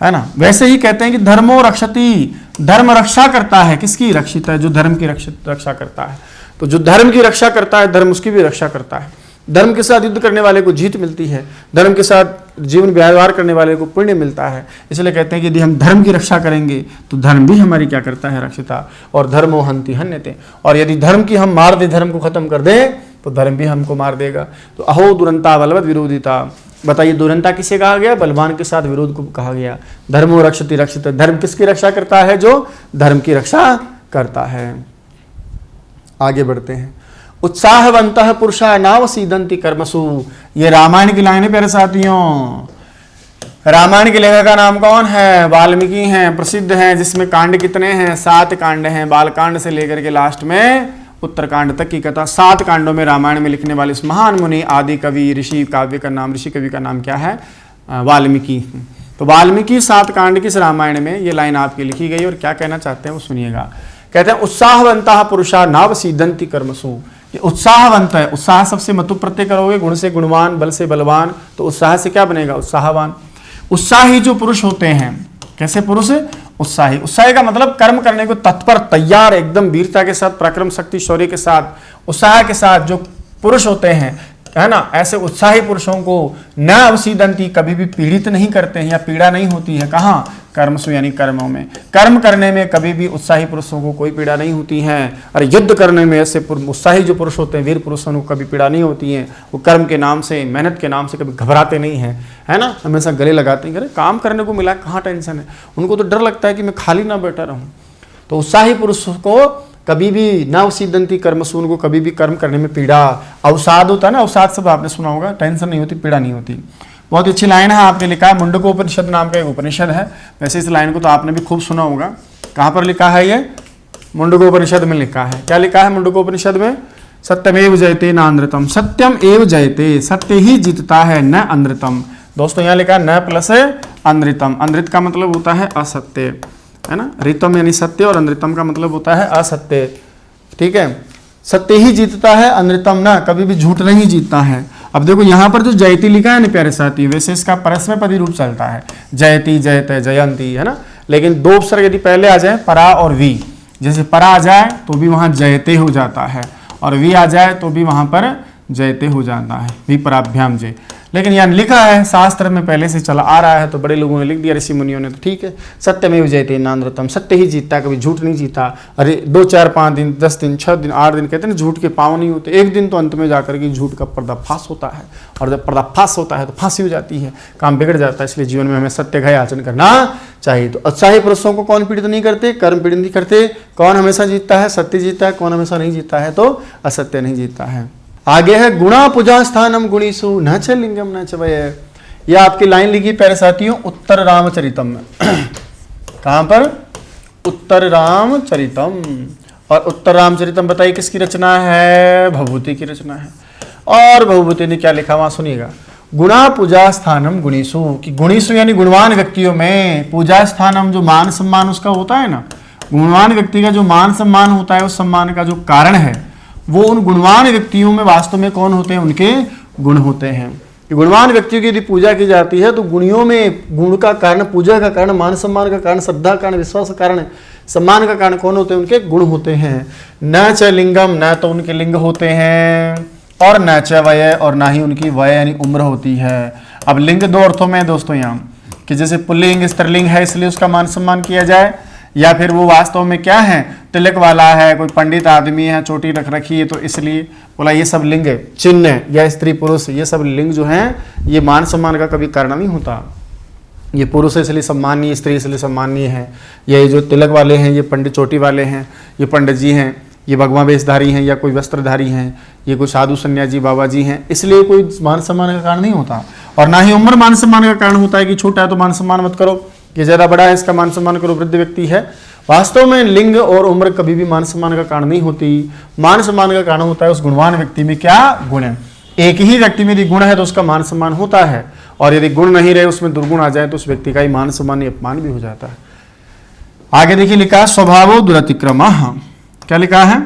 है ना। वैसे ही कहते हैं कि धर्मो रक्षति, धर्म रक्षा करता है। किसकी? रक्षित है, जो धर्म की रक्षा करता है। तो जो धर्म की रक्षा करता है, धर्म उसकी भी रक्षा करता है। धर्म के साथ युद्ध करने वाले को जीत मिलती है, धर्म के साथ जीवन व्यवहार करने वाले को पुण्य मिलता है। इसलिए कहते हैं कि यदि हम धर्म की रक्षा करेंगे तो धर्म भी हमारी क्या करता है? रक्षिता। और धर्मो हन्ति हन्यते, और यदि धर्म की हम मार दे, धर्म को खत्म कर दे तो धर्म भी हमको मार देगा। तो अहो दुरंता बलवद विरोधिता, बताइए दुरंता किसे कहा गया? बलवान के साथ विरोध को कहा गया। धर्मो रक्षति रक्षित, धर्म किसकी रक्षा करता है? जो धर्म की रक्षा करता है। आगे बढ़ते हैं। उत्साहवंतः पुरुषा नावसीदन्ति कर्मसु, ये रामायण की लाइन है प्यारे साथियों। रामायण के लेखक का नाम कौन है? वाल्मीकि हैं, प्रसिद्ध हैं। जिसमें कांड कितने हैं? 7 कांड हैं। बालकांड से लेकर के लास्ट में उत्तरकांड तक की कथा 7 कांडों में रामायण में लिखने वाले इस महान मुनि, आदि कवि, ऋषि काव्य का नाम, ऋषि कवि का नाम क्या है? वाल्मीकि। तो वाल्मीकि 7 कांड की इस रामायण में ये लाइन आपकी लिखी गई और क्या कहना चाहते हैं वो सुनिएगा। कहते हैं उत्साहवंतः पुरुषा नावसीदन्ति कर्मसु। ये उत्साहवंत है। उत्साह सबसे मतु प्रत्यय करोगे, गुण से गुणवान, बल से बलवान, तो उत्साह से क्या बनेगा? उत्साहवान। उत्साही जो पुरुष होते हैं, कैसे पुरुष? उत्साही। उत्साही का मतलब कर्म करने को तत्पर, तैयार, एकदम वीरता के साथ, पराक्रम, शक्ति, शौर्य के साथ, उत्साह के साथ जो पुरुष होते हैं, है ना, ऐसे उत्साही पुरुषों को न अवसीदंती, कभी भी पीड़ित नहीं करते हैं या पीड़ा नहीं होती है। कहाँ? कर्मसु, यानी कर्मों में। कर्म करने में कभी भी उत्साही पुरुषों को कोई पीड़ा नहीं होती है। और युद्ध करने में ऐसे उत्साही जो पुरुष होते हैं, वीर पुरुषों को कभी पीड़ा नहीं होती है। वो कर्म के नाम से, मेहनत के नाम से कभी घबराते नहीं हैं, है ना, हमेशा गले लगाते हैं। अरे काम करने को मिला, कहाँ टेंशन है। उनको तो डर लगता है कि मैं खाली ना बैठा रहूँ। तो उत्साही पुरुष को कभी भी ना उसीदंती कर्मसून को कभी भी कर्म करने में पीड़ा, अवसाद होता है ना, अवसाद सब आपने सुना होगा, टेंशन नहीं होती, पीड़ा नहीं होती। बहुत अच्छी लाइन है, आपने लिखा है, मुंडकोपनिषद नाम का एक उपनिषद है। वैसे इस लाइन को तो आपने भी खूब सुना होगा। कहाँ पर लिखा है ये? मुंडकोपनिषद में लिखा है। क्या लिखा है मुंडकोपनिषद में? सत्यमेव जयते न अनृतम, सत्यम एव जयते, सत्य ही जीतता है न अनृतम। दोस्तों यहाँ लिखा है न प्लस अनृतम। अनृत का मतलब होता है असत्य, है ना, ऋतम यानी सत्य, और अनृतम का मतलब होता है असत्य। ठीक है, सत्य ही जीतता है, अनृतम ना, कभी भी झूठ नहीं जीतता है। अब देखो यहाँ पर जो जयती लिखा है ना प्यारे साथी, वैसे इसका परस्मैपदी रूप चलता है, जयती, जयते, जयंती, है ना। लेकिन 2 उपसर्ग यदि पहले आ जाए, परा और वी, जैसे परा आ जाए तो भी वहाँ जयते हो जाता है, और वी आ जाए तो भी वहाँ पर जयते हो जाता है, वी पराभ्याम जय। लेकिन यहाँ लिखा है, शास्त्र में पहले से चला आ रहा है, तो बड़े लोगों ने लिख दिया, ऋषि मुनियों ने, तो ठीक है, सत्यमेव जयते नानृतम, सत्य ही जीतता, कभी झूठ नहीं जीता। अरे 2, 4, 5 दिन, 10 दिन, 6 दिन, 8 दिन, कहते हैं झूठ के पाँव नहीं होते। एक दिन तो अंत में जाकर के झूठ का पर्दाफाश होता है, और जब पर्दाफाश होता है तो फांसी हो जाती है, काम बिगड़ जाता है। इसलिए जीवन में हमें सत्य का आचरण करना चाहिए। तो उत्साही पुरुषों को कौन पीड़ित नहीं करते? कर्म पीड़ित नहीं करते। कौन हमेशा जीतता है? सत्य जीतता है। कौन हमेशा नहीं जीतता है? तो असत्य नहीं जीतता है। आगे है गुणा पूजा स्थानम गुणीसु न च लिंगम न च वय। यह आपकी लाइन लिखी प्यारे साथियों उत्तर रामचरितम में। कहां पर? उत्तर रामचरितम। और उत्तर रामचरितम बताइए किसकी रचना है? भभूति की रचना है। और भभूति ने क्या लिखा वहां सुनिएगा, गुणा पूजा स्थानम गुणीसु, कि गुणीसु यानी गुणवान व्यक्तियों में, पूजा स्थानम जो मान सम्मान उसका होता है ना, गुणवान व्यक्ति का जो मान सम्मान होता है, उस सम्मान का जो कारण है वो उन गुणवान व्यक्तियों में वास्तव में कौन होते हैं? उनके गुण होते हैं। गुणवान व्यक्तियों की यदि पूजा की जाती है तो गुणियों में गुण का कारण, पूजा का कारण, मान सम्मान का कारण, श्रद्धा का कारण, विश्वास का कारण, सम्मान का कारण कौन होते हैं? उनके गुण होते हैं। न च लिंगम, न तो उनके लिंग होते हैं, और न च वय, और ना ही उनकी वय यानी उम्र होती है। अब लिंग दो अर्थों में है दोस्तों यहाँ, कि जैसे पुल्लिंग स्त्रीलिंग है इसलिए उसका मान सम्मान किया जाए, या फिर वो वास्तव में क्या है? तिलक वाला है, कोई पंडित आदमी है, चोटी रख रखी है तो इसलिए बोला। ये सब लिंग चिन्ह या स्त्री पुरुष ये सब लिंग जो हैं ये मान सम्मान का कभी कारण नहीं होता। ये पुरुष इसलिए सम्मानीय, स्त्री इसलिए सम्मानीय है, ये जो तिलक वाले हैं, ये पंडित चोटी वाले हैं, ये पंडित जी हैं, ये भगवा वेशधारी हैं, या कोई वस्त्रधारी हैं, ये कोई साधु सन्यासी बाबा जी हैं, इसलिए कोई मान सम्मान का कारण नहीं होता। और ना ही उम्र मान सम्मान का कारण होता है कि छोटा है तो मान सम्मान मत करो, कि ज़्यादा बड़ा है इसका मान सम्मान करो, वृद्ध व्यक्ति है। वास्तव में लिंग और उम्र कभी भी मान सम्मान का कारण नहीं होती। मान सम्मान का कारण होता है उस गुणवान व्यक्ति में क्या गुण है। एक ही व्यक्ति में यदि गुण है तो उसका मान सम्मान होता है, और यदि गुण नहीं रहे उसमें दुर्गुण आ जाए तो उस व्यक्ति का ही मान सम्मान अपमान भी हो जाता है। आगे देखिए लिखा स्वभावो दुरतिक्रम। क्या लिखा है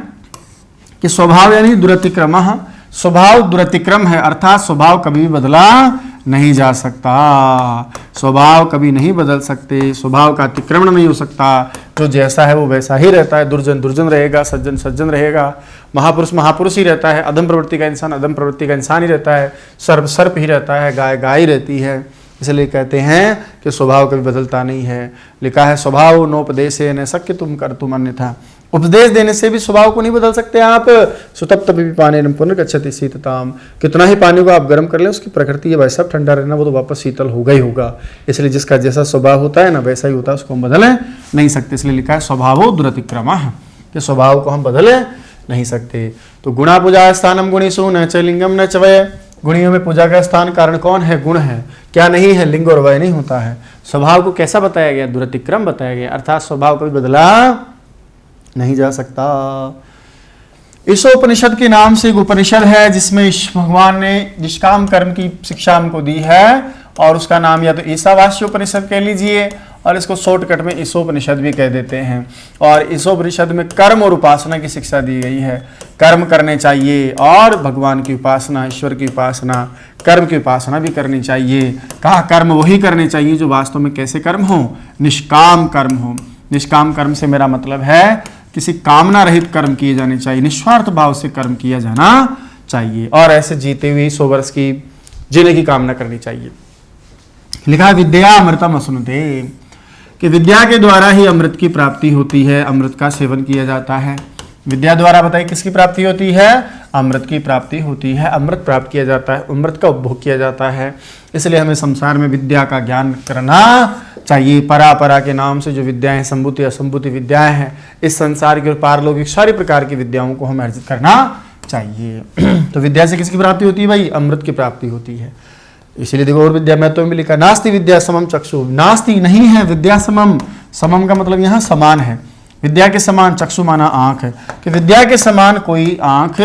कि स्वभाव यानी दुरतिक्रम, स्वभाव दुरतिक्रम है, अर्थात स्वभाव कभी भी बदला नहीं जा सकता। स्वभाव कभी नहीं बदल सकते, स्वभाव का अतिक्रमण नहीं हो सकता। जो जैसा है वो वैसा ही रहता है। दुर्जन दुर्जन रहेगा, सज्जन सज्जन रहेगा, महापुरुष महापुरुष ही रहता है, अधम प्रवृत्ति का इंसान अधम प्रवृत्ति का इंसान ही रहता है, सर्प सर्प ही रहता है, गाय गाय रहती है। इसलिए कहते हैं कि स्वभाव कभी बदलता नहीं है। लिखा है स्वभाव नोपदेशे न शक्य तुम कर तुम अन्यथा। उपदेश देने से भी स्वभाव को नहीं बदल सकते आप। सुतप्त पानी पुनर्गच्छति शीतताम, कितना ही पानी को आप गर्म कर लें उसकी प्रकृति है भाई सब ठंडा रहना, वो तो वापस शीतल होगा ही होगा। इसलिए जिसका जैसा स्वभाव होता है ना वैसा ही होता है, उसको हम बदल नहीं सकते। इसलिए लिखा है स्वभावो दुरतिक्रम, कि स्वभाव को हम बदल नहीं सकते। तो गुणा पूजा स्थानम गुणीषु न च लिंगम न च वय। गुणियों में पूजा का स्थान कारण कौन है? गुण है, क्या नहीं है? लिंग और वय नहीं होता है। स्वभाव को कैसा बताया गया? दुरतिक्रम बताया गया, अर्थात स्वभाव कभी बदला नहीं जा सकता। इस उपनिषद के नाम से एक उपनिषद है जिसमें भगवान ने निष्काम कर्म की शिक्षा हमको दी है, और उसका नाम या तो ईशावास्य उपनिषद कह लीजिए, और इसको शॉर्टकट में ईशोपनिषद भी कह देते हैं। और ईशोपनिषद में कर्म और उपासना की शिक्षा दी गई है। कर्म करने चाहिए और भगवान की उपासना, ईश्वर की उपासना, कर्म की उपासना भी करनी चाहिए। कहा कर्म वही करने चाहिए जो वास्तव में कैसे कर्म हो? निष्काम कर्म हो। निष्काम कर्म से मेरा मतलब है किसी कामना रहित कर्म किए जाने चाहिए, निस्वार्थ भाव से कर्म किया जाना चाहिए, और ऐसे जीते हुए 100 वर्ष की जीने की कामना करनी चाहिए। लिखा विद्या अमृतम अश्नुते, कि विद्या के द्वारा ही अमृत की प्राप्ति होती है, अमृत का सेवन किया जाता है। विद्या द्वारा बताइए किसकी प्राप्ति होती है? अमृत की प्राप्ति होती है। अमृत प्राप्त किया जाता है, अमृत का उपभोग किया जाता है। इसलिए हमें संसार में विद्या का ज्ञान करना चाहिए। परापरा के नाम से जो विद्याएं, संभूति असंभूति विद्याएं हैं, इस संसार के पारलौकिक सारी प्रकार की विद्याओं को हमें अर्जित करना चाहिए। तो विद्या से किसकी प्राप्ति होती है भाई? अमृत की प्राप्ति होती है। इसीलिए देखो और विद्या में तो भी लिखा नास्ति विद्या समम चक्षु, नास्ति नहीं है विद्या समम। समम का मतलब यहाँ समान है। विद्या के समान चक्षु माना आंख है, कि विद्या के समान कोई आंख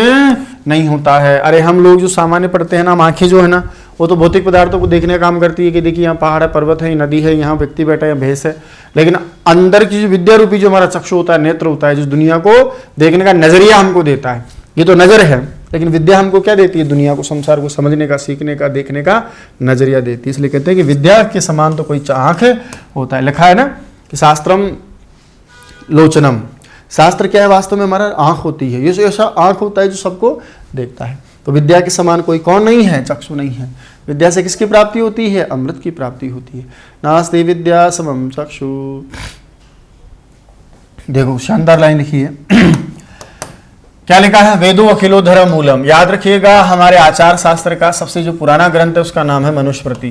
नहीं होता है। अरे हम लोग जो सामान्य पढ़ते हैं ना, आंखें जो है ना वो तो भौतिक पदार्थों को देखने का काम करती है, कि देखिए यहाँ पहाड़ है, पर्वत है, नदी है, यहाँ व्यक्ति बैठा है, भैंस है। लेकिन अंदर की जो विद्या रूपी जो हमारा चक्षु होता है, नेत्र होता है, जो दुनिया को देखने का नजरिया हमको देता है, ये तो नजर है। लेकिन विद्या हमको क्या देती है? दुनिया को, संसार को समझने का, सीखने का, देखने का नजरिया देती है। इसलिए कहते हैं कि विद्या के समान तो कोई आंख होता है। लिखा है ना कि शास्त्रम लोचनम, शास्त्र क्या है? वास्तव में हमारा आंख होती है। ये ऐसा आंख होता है जो सबको देखता है। तो विद्या के समान कोई कौन नहीं है? चक्षु नहीं है। विद्या से किसकी प्राप्ति होती है? अमृत की प्राप्ति होती है। नास्ति विद्या समम चक्षु। देखो शानदार लाइन लिखी है। क्या लिखा है? वेदो अखिलो धर्म मूलम। याद रखिएगा हमारे आचार शास्त्र का सबसे जो पुराना ग्रंथ है उसका नाम है मनुस्मृति।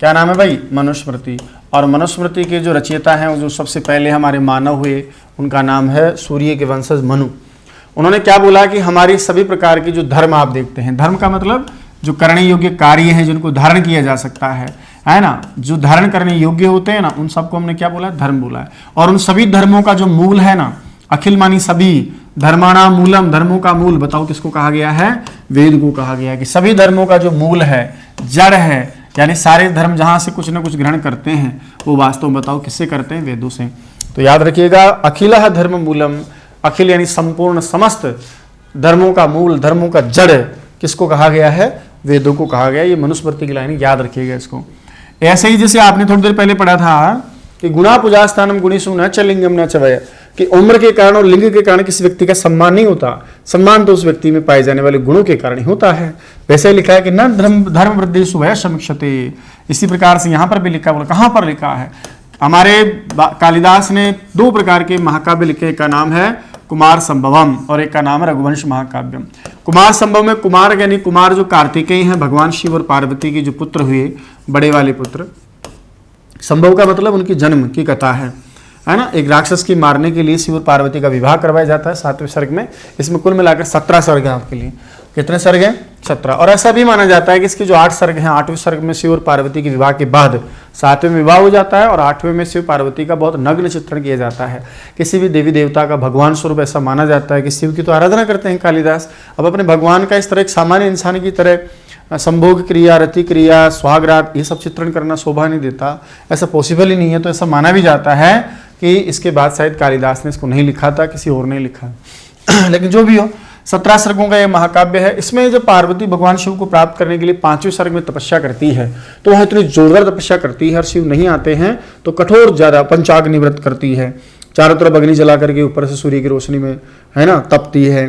क्या नाम है भाई? मनुस्मृति। और मनुस्मृति के जो रचयिता हैं, जो सबसे पहले हमारे मानव हुए, उनका नाम है सूर्य के वंशज मनु। उन्होंने क्या बोला कि हमारी सभी प्रकार की जो धर्म आप देखते हैं, धर्म का मतलब जो करने योग्य कार्य हैं, जिनको धारण किया जा सकता है ना, जो धारण करने योग्य होते हैं ना, उन सबको हमने क्या बोला, धर्म बोला है। और उन सभी धर्मों का जो मूल है ना, अखिल मानी सभी धर्माणाम मूलम, धर्मों का मूल बताओ किसको कहा गया है, वेद को कहा गया है। कि सभी धर्मों का जो मूल है, जड़ है, यानी सारे धर्म जहां से कुछ ना कुछ ग्रहण करते हैं, वो वास्तव में बताओ किससे करते हैं, वेदों से। तो याद रखिएगा, अखिलः धर्म मूलम, अखिल यानी संपूर्ण समस्त धर्मों का मूल, धर्मों का जड़ किसको कहा गया है, वेदों को कहा गया। ये मनुस्मृति की लाइन, याद रखिएगा इसको। ऐसे ही जैसे आपने थोड़ी देर पहले पढ़ा था कि गुणा पूजा स्थानम गुणीषु न च लिंगम न च वय, कि उम्र के कारण और लिंग के कारण किसी व्यक्ति का सम्मान नहीं होता, सम्मान तो उस व्यक्ति में पाए जाने वाले गुणों के कारण ही होता है। वैसे ही लिखा है कि न धर्म वृद्धिषु वय समीक्षते, इसी प्रकार से यहाँ पर भी लिखा, बोला कहाँ पर लिखा है, हमारे कालिदास ने 2 प्रकार के महाकाव्य लिखे, एक का नाम है कुमार संभवम और एक का नाम है रघुवंश महाकाव्यम। कुमार संभव में कुमार यानी कुमार जो कार्तिकेय हैं, भगवान शिव और पार्वती के जो पुत्र हुए, बड़े वाले पुत्र। संभव का मतलब उनकी जन्म की कथा है ना। एक राक्षस की मारने के लिए शिव और पार्वती का विवाह करवाया जाता है 7वें सर्ग में। इसमें कुल मिलाकर 17 सर्ग हैं आपके लिए। कितने सर्ग हैं? 17। और ऐसा भी माना जाता है कि इसके जो 8 सर्ग हैं, 8वें सर्ग में शिव और पार्वती के विवाह के बाद 7वें में विवाह हो जाता है और 8वें में शिव पार्वती का बहुत नग्न चित्रण किया जाता है। किसी भी देवी देवता का भगवान स्वरूप ऐसा माना जाता है कि शिव की तो आराधना करते हैं कालिदास, अब अपने भगवान का इस तरह एक सामान्य इंसान की तरह संभोग क्रिया, रति क्रिया, सुहागरात, ये सब चित्रण करना शोभा नहीं देता, ऐसा पॉसिबल ही नहीं है। तो ऐसा माना भी जाता है कि इसके बाद शायद कालिदास ने इसको नहीं लिखा था, किसी और ने लिखा। लेकिन जो भी हो, 17 सर्गों का यह महाकाव्य है। इसमें जब पार्वती भगवान शिव को प्राप्त करने के लिए 5वें सर्ग में तपस्या करती है, तो वह इतनी जोरदार तपस्या करती है और शिव नहीं आते हैं, तो कठोर ज्यादा पंचाग्नि व्रत करती है, चारों तरफ अग्नि जला करके ऊपर से सूर्य की रोशनी में है ना तपती है,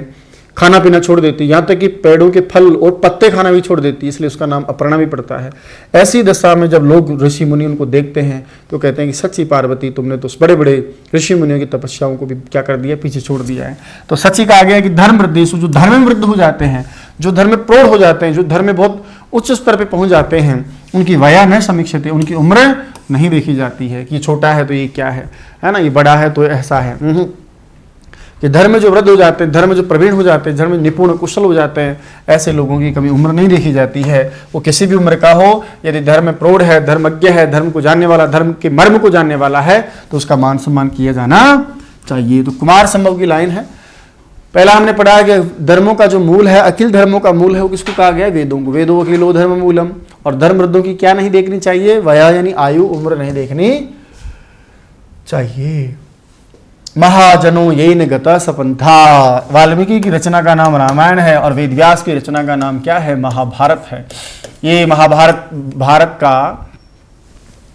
खाना पीना छोड़ देती है, यहाँ तक कि पेड़ों के फल और पत्ते खाना भी छोड़ देती है, इसलिए उसका नाम अपर्णा भी पड़ता है। ऐसी दशा में जब लोग ऋषि मुनि उनको देखते हैं तो कहते हैं कि सच्ची पार्वती, तुमने तो उस बड़े बड़े ऋषि मुनियों की तपस्याओं को भी क्या कर दिया, पीछे छोड़ दिया है। तो सच्ची कहा गया कि धर्म वृद्धिषु, जो धर्म में वृद्ध हो जाते हैं, जो धर्म में प्रौढ़ हो जाते हैं, जो धर्म में बहुत उच्च स्तर पर पहुंच जाते हैं, उनकी वया न समीक्षते, उनकी उम्र नहीं देखी जाती है कि ये छोटा है तो ये क्या है ना, ये बड़ा है तो ऐसा है। कि धर्म में जो वृद्ध हो जाते हैं, धर्म में जो प्रवीण हो जाते हैं, धर्म में निपुण कुशल हो जाते हैं, ऐसे लोगों की कभी उम्र नहीं देखी जाती है। वो किसी भी उम्र का हो, यदि धर्म में प्रौढ़ है, धर्मज्ञ है, धर्म को जानने वाला, धर्म के मर्म को जानने वाला है, तो उसका मान सम्मान किया जाना चाहिए। तो कुमार संभव की लाइन है। पहला हमने पढ़ा कि धर्मों का जो मूल है, अखिल धर्मों का मूल है, वो किसको कहा गया है? वेदों को। वेदों अखिलो धर्म मूलम। और धर्म वृद्धों की क्या नहीं देखनी चाहिए? वया यानी आयु, उम्र नहीं देखनी चाहिए। महाजनो येन गता सपंथा। वाल्मीकि की रचना का नाम रामायण है और वेदव्यास की रचना का नाम क्या है? महाभारत है। ये महाभारत भारत का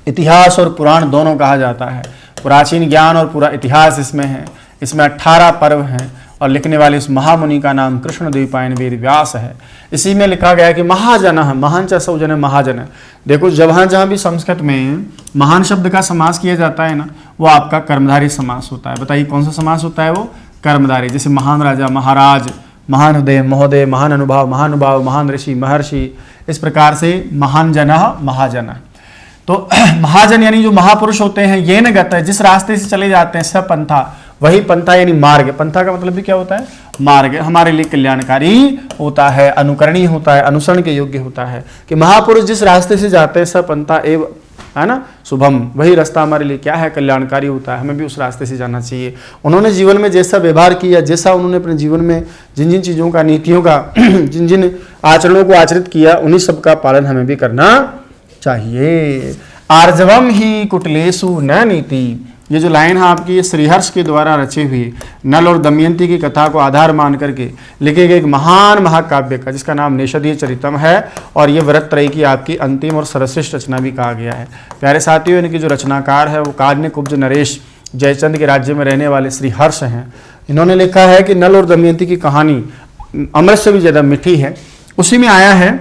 इतिहास और पुराण दोनों कहा जाता है। प्राचीन ज्ञान और पूरा इतिहास इसमें है। इसमें 18 पर्व हैं और लिखने वाले इस महामुनि का नाम कृष्णद्वैपायन वेदव्यास है। इसी में लिखा गया है कि महाजन, महान च सौजन महाजन। देखो जहाँ भी संस्कृत में महान शब्द का समास किया जाता है ना, वो आपका कर्मधारी समास होता है। बताइए कौन सा समास होता है? वो कर्मधारी। जैसे महान राजा, महाराज, महान हृदय, महोदय, महान अनुभाव, महानुभाव, महान ऋषि, महर्षि, इस प्रकार से महान जन, महाजन। तो महाजन यानी जो महापुरुष होते हैं, ये न गत है, जिस रास्ते से चले जाते हैं, सब पंथा, वही पंथा यानी मार्ग। पंथा का मतलब भी क्या होता है? मार्ग। हमारे लिए कल्याणकारी होता है, अनुकरणीय होता है, अनुसरण के योग्य होता है। कि महापुरुष जिस रास्ते से जाते हैं, सब पंथा एव, है ना, शुभम, वही रास्ता हमारे लिए क्या है? कल्याणकारी होता है। हमें भी उस रास्ते से जाना चाहिए। उन्होंने जीवन में जैसा व्यवहार किया, जैसा उन्होंने अपने जीवन में जिन जिन चीज़ों का, नीतियों का, जिन जिन आचरणों को आचरित किया, उन्हीं सब का पालन हमें भी करना चाहिए। आर्जवम ही कुटलेसु न नीति। ये जो लाइन है आपकी, ये श्रीहर्ष के द्वारा रचे हुए नल और दमयंती की कथा को आधार मान करके लिखे गए एक महान महाकाव्य का, जिसका नाम नेषधीय चरितम है। और ये व्रतत्रयी की आपकी अंतिम और सर्वश्रेष्ठ रचना भी कहा गया है। प्यारे साथियों, इनके जो रचनाकार है वो कान्यकुब्ज नरेश जयचंद के राज्य में रहने वाले श्रीहर्ष हैं। इन्होंने लिखा है कि नल और दमयंती की कहानी अमृत से भी ज़्यादा मीठी है। उसी में आया है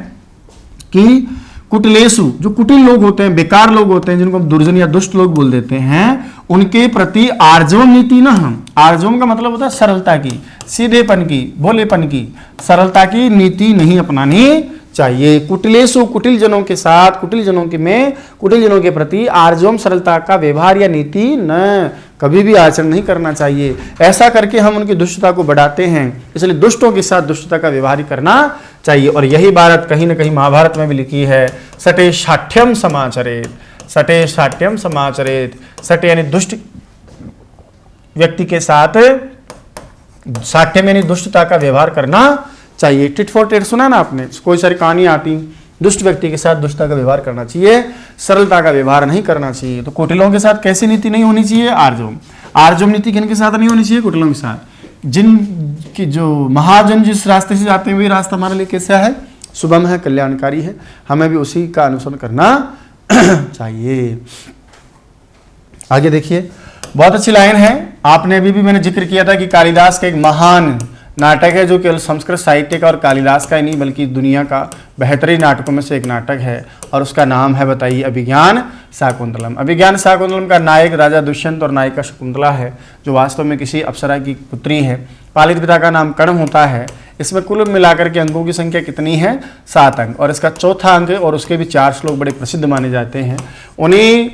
कि कुटिलेसु, जो कुटिल लोग होते हैं, बेकार लोग होते हैं, जिनको हम दुर्जन या दुष्ट लोग बोल देते हैं, उनके प्रति आर्जवम नीति ना, हम आर्जवम का मतलब होता है सरलता की, सीधेपन की, भोलेपन की, सरलता की नीति नहीं अपनानी चाहिए। कुटिलेषु, कुटिल जनों के साथ, कुटिल जनों के प्रति आर्जवम, सरलता का व्यवहार या नीति न, कभी भी आचरण नहीं करना चाहिए। ऐसा करके हम उनकी दुष्टता को बढ़ाते हैं, इसलिए दुष्टों के साथ दुष्टता का व्यवहार ही करना चाहिए। और यही बात कहीं ना कहीं महाभारत में भी लिखी है, सटे शाठ्यम समाचरेत, सटे शाठ्यम समाचरेत। सटे यानी दुष्ट व्यक्ति के साथ साठ्यम यानी दुष्टता का व्यवहार करना चाहिए। टिट फॉर टेट सुना ना आपने, कोई सारी कहानी आती, दुष्ट व्यक्ति के साथ दुष्टता का व्यवहार करना चाहिए, सरलता का व्यवहार नहीं करना चाहिए। तो कुटिलों के साथ कैसी नीति नहीं होनी चाहिए? आर्जवम नीति किन के साथ नहीं होनी चाहिए? कुटिलों के साथ। जिन की जो महाजन जिस रास्ते से जाते हैं वही रास्ता हमारे लिए कैसा है? शुभम है, कल्याणकारी है, हमें भी उसी का अनुसरण करना चाहिए। आगे देखिए, बहुत अच्छी लाइन है। आपने अभी भी मैंने जिक्र किया था कि कालिदास का एक महान नाटक है जो केवल संस्कृत साहित्य का और कालिदास का ही नहीं बल्कि दुनिया का बेहतरीन नाटकों में से एक नाटक है, और उसका नाम है, बताइए, अभिज्ञान शाकुंतलम। अभिज्ञान शाकुंतलम का नायक राजा दुष्यंत और नायिका शकुंतला है, जो वास्तव में किसी अप्सरा की पुत्री है। पालित पिता का नाम कर्ण होता है। इसमें कुल मिलाकर के अंकों की संख्या कितनी है? 7 अंक, और इसका चौथा अंक और उसके भी 4 श्लोक बड़े प्रसिद्ध माने जाते हैं। उन्हीं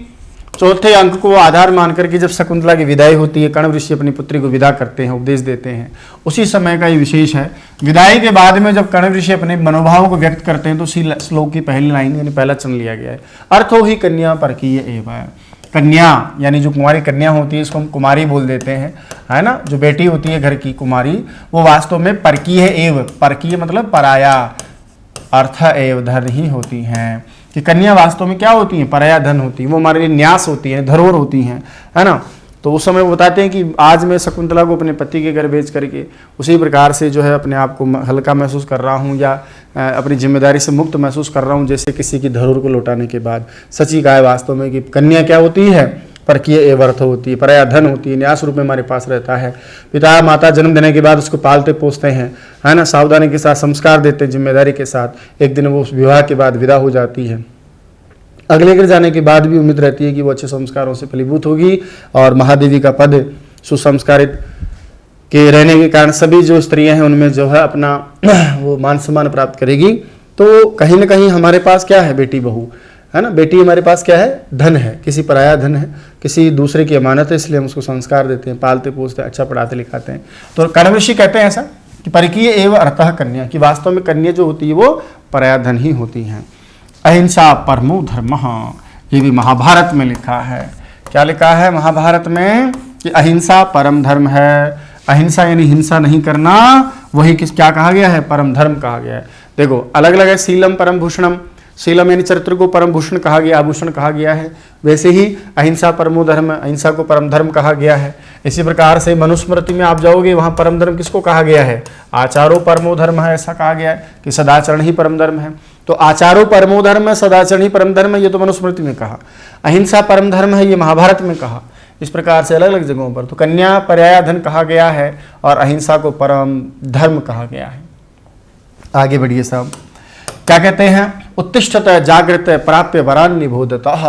चौथे अंक को आधार मानकर के जब शकुंतला की विदाई होती है, कण्व ऋषि अपनी पुत्री को विदा करते हैं, उपदेश देते हैं, उसी समय का ये विशेष है। विदाई के बाद में जब कण्व ऋषि अपने मनोभाव को व्यक्त करते हैं तो उसी श्लोक की पहली लाइन यानी पहला चरण लिया गया है, अर्थो ही कन्या परकीय एव। कन्या यानी जो कुमारी कन्या होती है, इसको हम कुमारी बोल देते हैं, है ना, जो बेटी होती है घर की कुमारी, वो वास्तव में परकीय एव, परकीय मतलब पराया, अर्थ एव धन ही होती हैं। कि कन्या वास्तव में क्या होती हैं? पराया धन होती है, वो हमारे लिए न्यास होती है, धरोहर होती हैं, है ना। तो उस समय वो बताते हैं कि आज मैं शकुंतला को अपने पति के घर भेज करके उसी प्रकार से जो है अपने आप को हल्का महसूस कर रहा हूँ, या अपनी जिम्मेदारी से मुक्त महसूस कर रहा हूँ, जैसे किसी की धरोहर को लौटाने के बाद। सची कहा है वास्तव में कि कन्या क्या होती है? परकीय एव अर्थ होती है, पराया धन होती है, न्यास रूप में हमारे पास रहता है। पिता माता जन्म देने के बाद उसको पालते पोसते हैं, है ना, सावधानी के साथ संस्कार देते हैं, जिम्मेदारी के साथ। एक दिन वो उस विवाह के बाद विदा हो जाती है। अगले घर जाने के बाद भी उम्मीद रहती है कि वो अच्छे संस्कारों से फलीभूत होगी और महादेवी का पद सुसंस्कारित के रहने के कारण सभी जो स्त्रियां हैं उनमें जो है अपना वो मान सम्मान प्राप्त करेगी। तो कहीं ना कहीं हमारे पास क्या है? बेटी बहू, है ना। बेटी हमारे पास क्या है? धन है, किसी पराया धन है, किसी दूसरे की अमानत है, इसलिए हम उसको संस्कार देते हैं, पालते पोसते, अच्छा पढ़ाते लिखाते हैं। तो कण्व ऋषि कहते हैं ऐसा कि परकीय एव अर्थः कन्या, कि वास्तव में कन्या जो होती है वो पराया धन ही होती हैं। अहिंसा परमो धर्म, ये भी महाभारत में लिखा है। क्या लिखा है महाभारत में? कि अहिंसा परम धर्म है। अहिंसा यानी हिंसा नहीं करना, वही क्या कहा गया है? परम धर्म कहा गया है। देखो अलग अलग है, शीलम परम भूषणम, शीलम यानी चरित्र को परम भूषण कहा गया, आभूषण कहा गया है। वैसे ही अहिंसा परमो धर्म, अहिंसा को परम धर्म कहा गया है। इसी प्रकार से मनुस्मृति में आप जाओगे, वहां परम धर्म किसको कहा गया है? आचारो परमो धर्म है, ऐसा कहा गया है कि सदाचरण ही परम धर्म है। तो आचारो परमो धर्म है, सदाचरण ही परम धर्म है, ये तो मनुस्मृति में कहा। अहिंसा परम धर्म है, ये महाभारत में कहा। इस प्रकार से अलग अलग जगहों पर तो कन्या पर्याय धन कहा गया है और अहिंसा को परम धर्म कहा गया है। आगे बढ़िए साहब, क्या कहते हैं? उत्तिष्ठत जागृत प्राप्य वरान निबोधतः।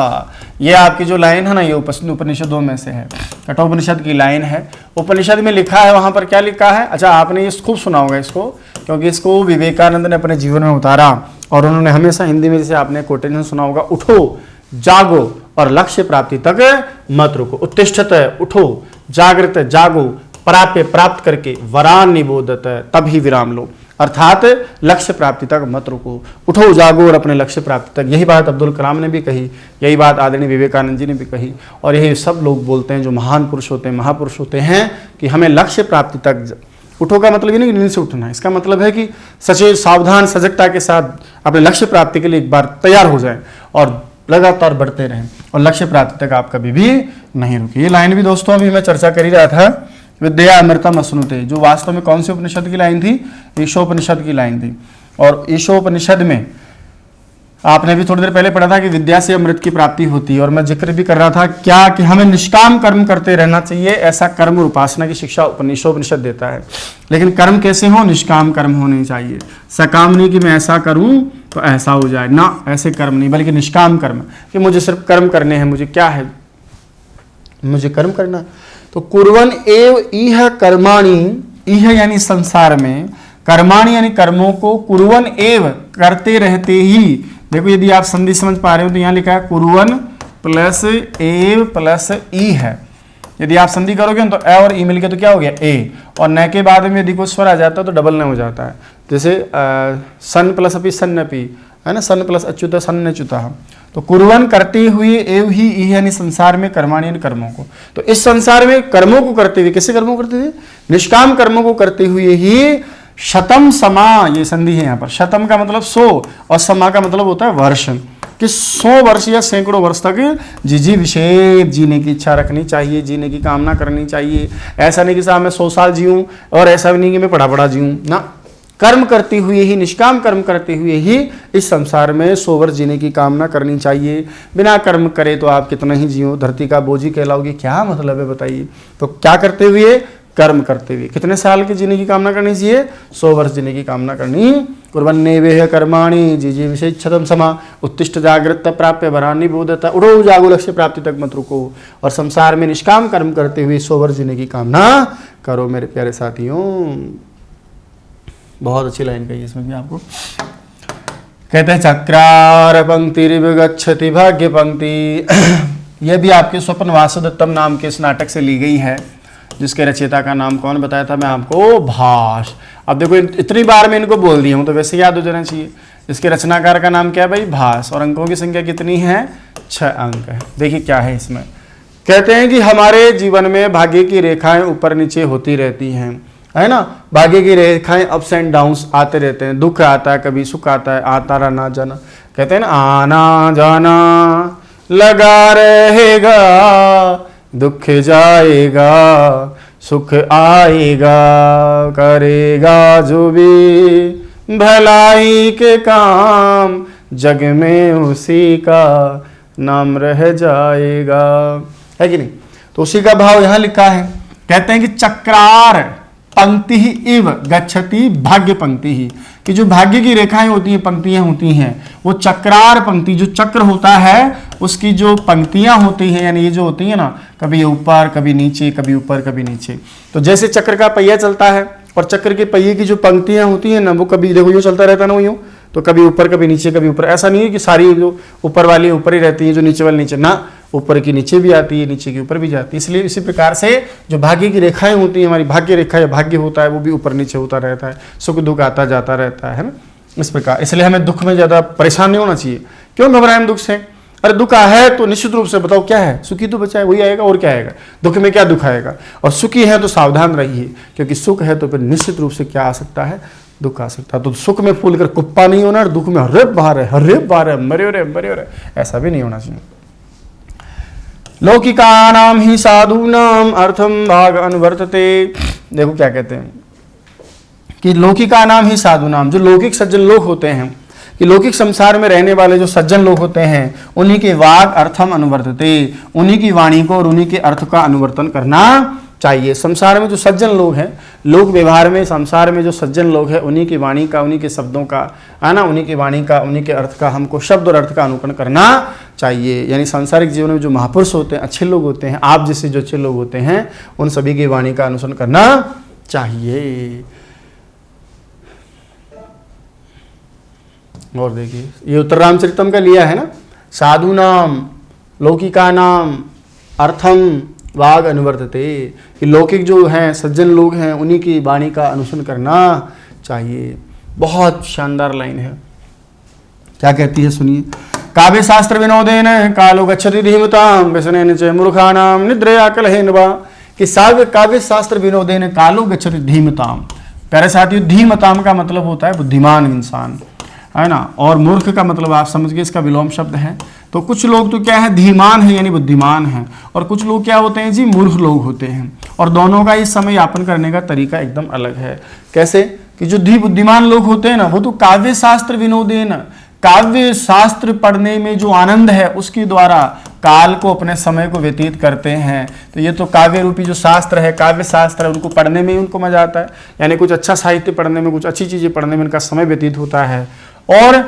ये आपकी जो लाइन है ना, ये उपनिषदों में से है, कठोपनिषद की लाइन है। उपनिषद में लिखा है, वहां पर क्या लिखा है? अच्छा, आपने ये खूब सुना होगा इसको, क्योंकि इसको विवेकानंद ने अपने जीवन में उतारा और उन्होंने हमेशा हिंदी में, जैसे आपने कोटेशन सुना होगा, उठो जागो और लक्ष्य प्राप्ति तक मत रुको। उत्तिष्ठत, उठो, जागृत, जागो, प्राप्य, प्राप्त करके, वरान निबोधत, तभी विराम लो, अर्थात लक्ष्य प्राप्ति तक मत रुको। उठो जागो और अपने लक्ष्य प्राप्ति तक। यही बात अब्दुल कलाम ने भी कही, यही बात आदरणीय विवेकानंद जी ने भी कही, और यही सब लोग बोलते हैं जो महान पुरुष होते हैं, महापुरुष होते हैं, कि हमें लक्ष्य प्राप्ति तक। उठो का मतलब ये नहीं कि नींद से उठना है, इसका मतलब है कि सचेत, सावधान, सजगता के साथ अपने लक्ष्य प्राप्ति के लिए एक बार तैयार हो जाएं और लगातार बढ़ते रहें और लक्ष्य प्राप्ति तक आप कभी भी नहीं रुके। ये लाइन भी दोस्तों अभी मैं चर्चा कर ही रहा था, विद्या अमृतम अश्नुते, जो वास्तव में कौन सी उपनिषद की लाइन थी? ईशोपनिषद की लाइन थी। और ईशोपनिषद में आपने भी थोड़ी देर पहले पढ़ा था कि विद्या से अमृत की प्राप्ति होती है, और मैं जिक्र भी कर रहा था क्या कि हमें निष्काम कर्म करते रहना चाहिए, ऐसा कर्म और उपासना की शिक्षा उपनिषद देता है। लेकिन कर्म कैसे हो? निष्काम कर्म होने चाहिए। सकाम नहीं कि मैं ऐसा करूं तो ऐसा हो जाए ना, ऐसे कर्म नहीं, बल्कि निष्काम कर्म, कि मुझे सिर्फ कर्म करने हैं, मुझे क्या है, मुझे कर्म करना। तो कुर्वन् एव इह कर्माणि, इह यानी संसार में, कर्माणि यानी कर्मों को, कुर्वन् एव करते रहते ही, देखो यदि आप संधि समझ पा रहे हो तो यहाँ लिखा है कुर्वन् प्लस ए प्लस ई है। यदि आप संधि करोगे तो ए और ई मिलके तो क्या हो गया ए, और न के बाद में यदि कोई स्वर आ जाता है तो डबल न हो जाता है। जैसे सन प्लस अपि सन्नपि है ना, सन प्लस अच्युत सन्नच्युतः। तो कुर्वन् करते हुए एव ही ई यानी संसार में कर्माणि यानी कर्मों को। तो इस संसार में कर्मों को करते हुए, कैसे कर्मों को करते हुए? निष्काम कर्मों को करते हुए ही शतम समा, ये संधि है यहाँ पर। शतम का मतलब 100 और समा का मतलब होता है वर्ष, कि 100 वर्ष या सैकड़ों वर्ष तक जी विशेष जीने की इच्छा रखनी चाहिए, जीने की कामना करनी चाहिए। ऐसा नहीं कि साहब मैं 100 साल जीऊँ, और ऐसा भी नहीं कि मैं पढ़ा जीऊँ ना। कर्म करते हुए ही, निष्काम कर्म करते हुए ही इस संसार में 100 वर्ष जीने की कामना करनी चाहिए। बिना कर्म करे तो आप कितना ही जियो, धरती का बोझी कहलाओगे, क्या मतलब है बताइए। तो क्या करते हुए? कर्म करते हुए। कितने साल के जीने की कामना करनी चाहिए? 100 वर्ष जीने की कामना करनी। कुर्वन्नेवेह कर्माणि जीजी विशेषतम समा उत्तिष्ठ जागृत प्राप्य वरान्नि बोधता, उड़ो जागो लक्ष्य प्राप्ति तक मत रुको। और संसार में निष्काम कर्म करते हुए 100 वर्ष जीने की कामना करो मेरे प्यारे साथियों। बहुत अच्छी लाइन कही इसमें भी आपको। कहते हैं चक्रार पंक्ति गच्छति भाग्य पंक्ति। यह भी आपके स्वप्न वासुदत्तम नाम के इस नाटक से ली गई है, जिसके रचयिता का नाम कौन बताया था मैं आपको? भास। अब देखो इतनी बार मैं इनको बोल दिया हूं तो वैसे याद हो जाना चाहिए। इसके रचनाकार का नाम क्या है भाई? भास। और अंकों की संख्या कितनी है? 6 अंक है। देखिए क्या है इसमें। कहते हैं कि हमारे जीवन में भाग्य की रेखाएं ऊपर नीचे होती रहती हैं, है ना। भाग्य की रेखाएं अप्स एंड डाउन्स आते रहते हैं। दुख आता है, कभी सुख आता है, आता रहना जाना। कहते हैं ना, आना जाना लगा रहेगा, दुख जाएगा सुख आएगा, करेगा जो भी भलाई के काम, जग में उसी का नाम रह जाएगा, है कि नहीं। तो उसी का भाव यहां लिखा है। कहते हैं कि चक्रार पंक्ति ही इव गच्छति भाग्य पंक्ति ही, कि जो भाग्य की रेखाएं होती हैं, पंक्तियां होती हैं, वो चक्रार पंक्ति, जो चक्र होता है उसकी जो पंक्तियां होती हैं, यानी ये जो होती है ना, कभी ऊपर कभी नीचे, कभी ऊपर कभी नीचे। तो जैसे चक्र का पहिया चलता है और चक्र के पहिए की जो पंक्तियां होती हैं ना, वो कभी देखो यूँ चलता रहता है ना, यूँ तो कभी ऊपर कभी नीचे कभी ऊपर। ऐसा नहीं है कि सारी जो ऊपर वाली ऊपर ही रहती है, जो नीचे वाली नीचे ना, ऊपर की नीचे भी आती है, नीचे की ऊपर भी जाती है। इसलिए इसी प्रकार से जो भाग्य की रेखाएं होती हैं, हमारी भाग्य रेखा या भाग्य होता है, वो भी ऊपर नीचे होता रहता है, सुख दुख आता जाता रहता है ना, इस प्रकार। इसलिए हमें दुख में ज्यादा परेशान नहीं होना चाहिए। क्यों घबराएं हम दुख से? अरे दुख है तो निश्चित रूप से बताओ क्या है, सुखी तो बचा है, वही आएगा और क्या आएगा। दुख में क्या दुख आएगा? और सुखी है तो सावधान रहिए, क्योंकि सुख है तो फिर निश्चित रूप से क्या आ सकता है? दुख आ सकता है। तो सुख में फूल कर कुप्पा नहीं होना, और दुख में हरे बाहर है, हरे बाहर है, मरे हो रहे, ऐसा भी नहीं होना चाहिए। लौकिकानाम ही साधूनाम अर्थम भाग अनुवर्तते। देखो क्या कहते हैं कि लौकिका नाम ही साधुनाम, जो लौकिक सज्जन लोग होते हैं, कि लौकिक संसार में रहने वाले जो सज्जन लोग होते हैं, उन्हीं के वाग अर्थम अनुवर्तते, उन्हीं की वाणी को और उन्हीं के अर्थ का अनुवर्तन करना चाहिए। संसार में जो सज्जन लोग हैं, लोक व्यवहार में संसार में जो सज्जन लोग हैं, उन्हीं की वाणी का, उन्हीं के शब्दों का, है ना, उन्हीं की वाणी का, उन्हीं के अर्थ का हमको शब्द और अर्थ का अनुकरण करना चाहिए। यानी सांसारिक जीवन में जो महापुरुष होते हैं, अच्छे लोग होते हैं, आप जैसे जो अच्छे लोग होते हैं, उन सभी की वाणी का अनुसरण करना चाहिए। और देखिए ये उत्तर रामचरितम का लिया है ना, साधु नाम लौकिका नाम अर्थम वाग अनुवर्तते, कि लौकिक जो हैं सज्जन लोग हैं, उन्हीं की वाणी का अनुसरण करना चाहिए। बहुत शानदार लाइन है। क्या कहती है सुनिए। काव्य शास्त्र विनोदेन कालो गच्छति धीमताम व्यसनेन च मूर्खाणाम निद्रया कलहेन वा, कि काव्य शास्त्र विनोदेन कालो गच्छति धीमताम। प्यारे साथियों, धीमताम का मतलब होता है बुद्धिमान इंसान, है ना, और मूर्ख का मतलब आप समझ गए, इसका विलोम शब्द है। तो कुछ लोग तो क्या है, धीमान है यानी बुद्धिमान है, और कुछ लोग क्या होते हैं जी, मूर्ख लोग होते हैं। और दोनों का इस समय यापन करने का तरीका एकदम अलग है। कैसे? कि जो बुद्धिमान लोग होते हैं ना, वो तो काव्य शास्त्र विनोदेन, काव्य शास्त्र पढ़ने में जो आनंद है उसके द्वारा काल को, अपने समय को व्यतीत करते हैं। तो ये तो काव्य रूपी जो शास्त्र है, काव्य शास्त्र है, उनको पढ़ने में ही उनको मजा आता है, यानी कुछ अच्छा साहित्य पढ़ने में, कुछ अच्छी चीजें पढ़ने में इनका समय व्यतीत होता है। और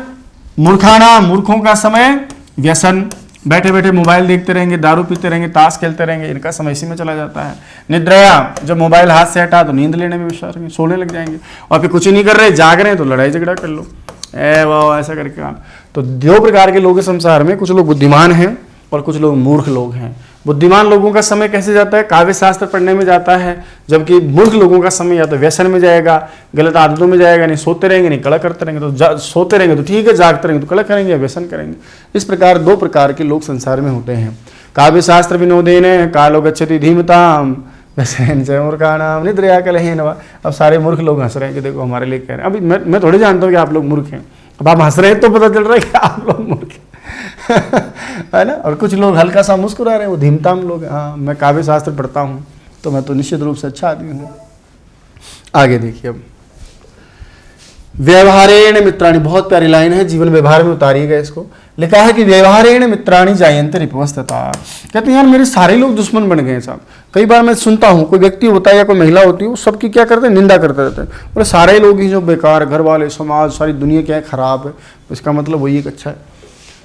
मूर्खाना, मूर्खों का समय व्यसन, बैठे बैठे मोबाइल देखते रहेंगे, दारू पीते रहेंगे, ताश खेलते रहेंगे, इनका समय इसी में चला जाता है। निद्रया, जब मोबाइल हाथ से हटा तो नींद लेने में विश्वास, सोने लग जाएंगे, और फिर कुछ ही नहीं कर रहे, जाग रहे हैं तो लड़ाई झगड़ा कर लो। वाह ऐसा करके काम। तो दो प्रकार के लोग हैं संसार में, कुछ लोग बुद्धिमान हैं और कुछ लोग मूर्ख लोग हैं। बुद्धिमान लोगों का समय कैसे जाता है? काव्य शास्त्र पढ़ने में जाता है, जबकि मूर्ख लोगों का समय या तो व्यसन में जाएगा, गलत आदतों में जाएगा, नहीं सोते रहेंगे नहीं कड़ा करते रहेंगे, तो सोते रहेंगे तो ठीक है, जागते रहेंगे तो कड़ा करेंगे या व्यसन करेंगे। इस प्रकार दो प्रकार के लोग संसार में होते हैं। काव्य शास्त्र विनोदेन कालो गच्छति धीमताम मूर्खाणाम निद्रया कलहेनवा। अब सारे मूर्ख लोग हंस रहे हैं कि देखो हमारे लिए कह रहे हैं। अभी मैं थोड़ी जानता हूँ कि आप लोग मूर्ख हैं, अब आप हंस रहे हैं तो पता चल रहा है कि आप लोग मूर्ख हैं है ना। और कुछ लोग हल्का सा मुस्कुरा रहे हैं, वो धीमताम लोग। हाँ, मैं काव्य शास्त्र पढ़ता हूँ तो मैं तो निश्चित रूप से अच्छा आदमी हूँ। आगे देखिए, अब व्यवहारेण मित्राणि, बहुत प्यारी लाइन है, जीवन व्यवहार में उतारिएगा इसको। लिखा है कि व्यवहारेण मित्राणि जायन्ते रिपुवस्तता। कहते हैं यार मेरे सारे लोग दुश्मन बन गए हैं साहब। कई बार मैं सुनता हूँ कोई व्यक्ति होता है या कोई महिला होती है, वो सबकी क्या करते हैं, निंदा करते रहते हैं, बोले सारे लोग ही जो बेकार, घर वाले, समाज, सारी दुनिया क्या है खराब है। तो इसका मतलब वही एक अच्छा है।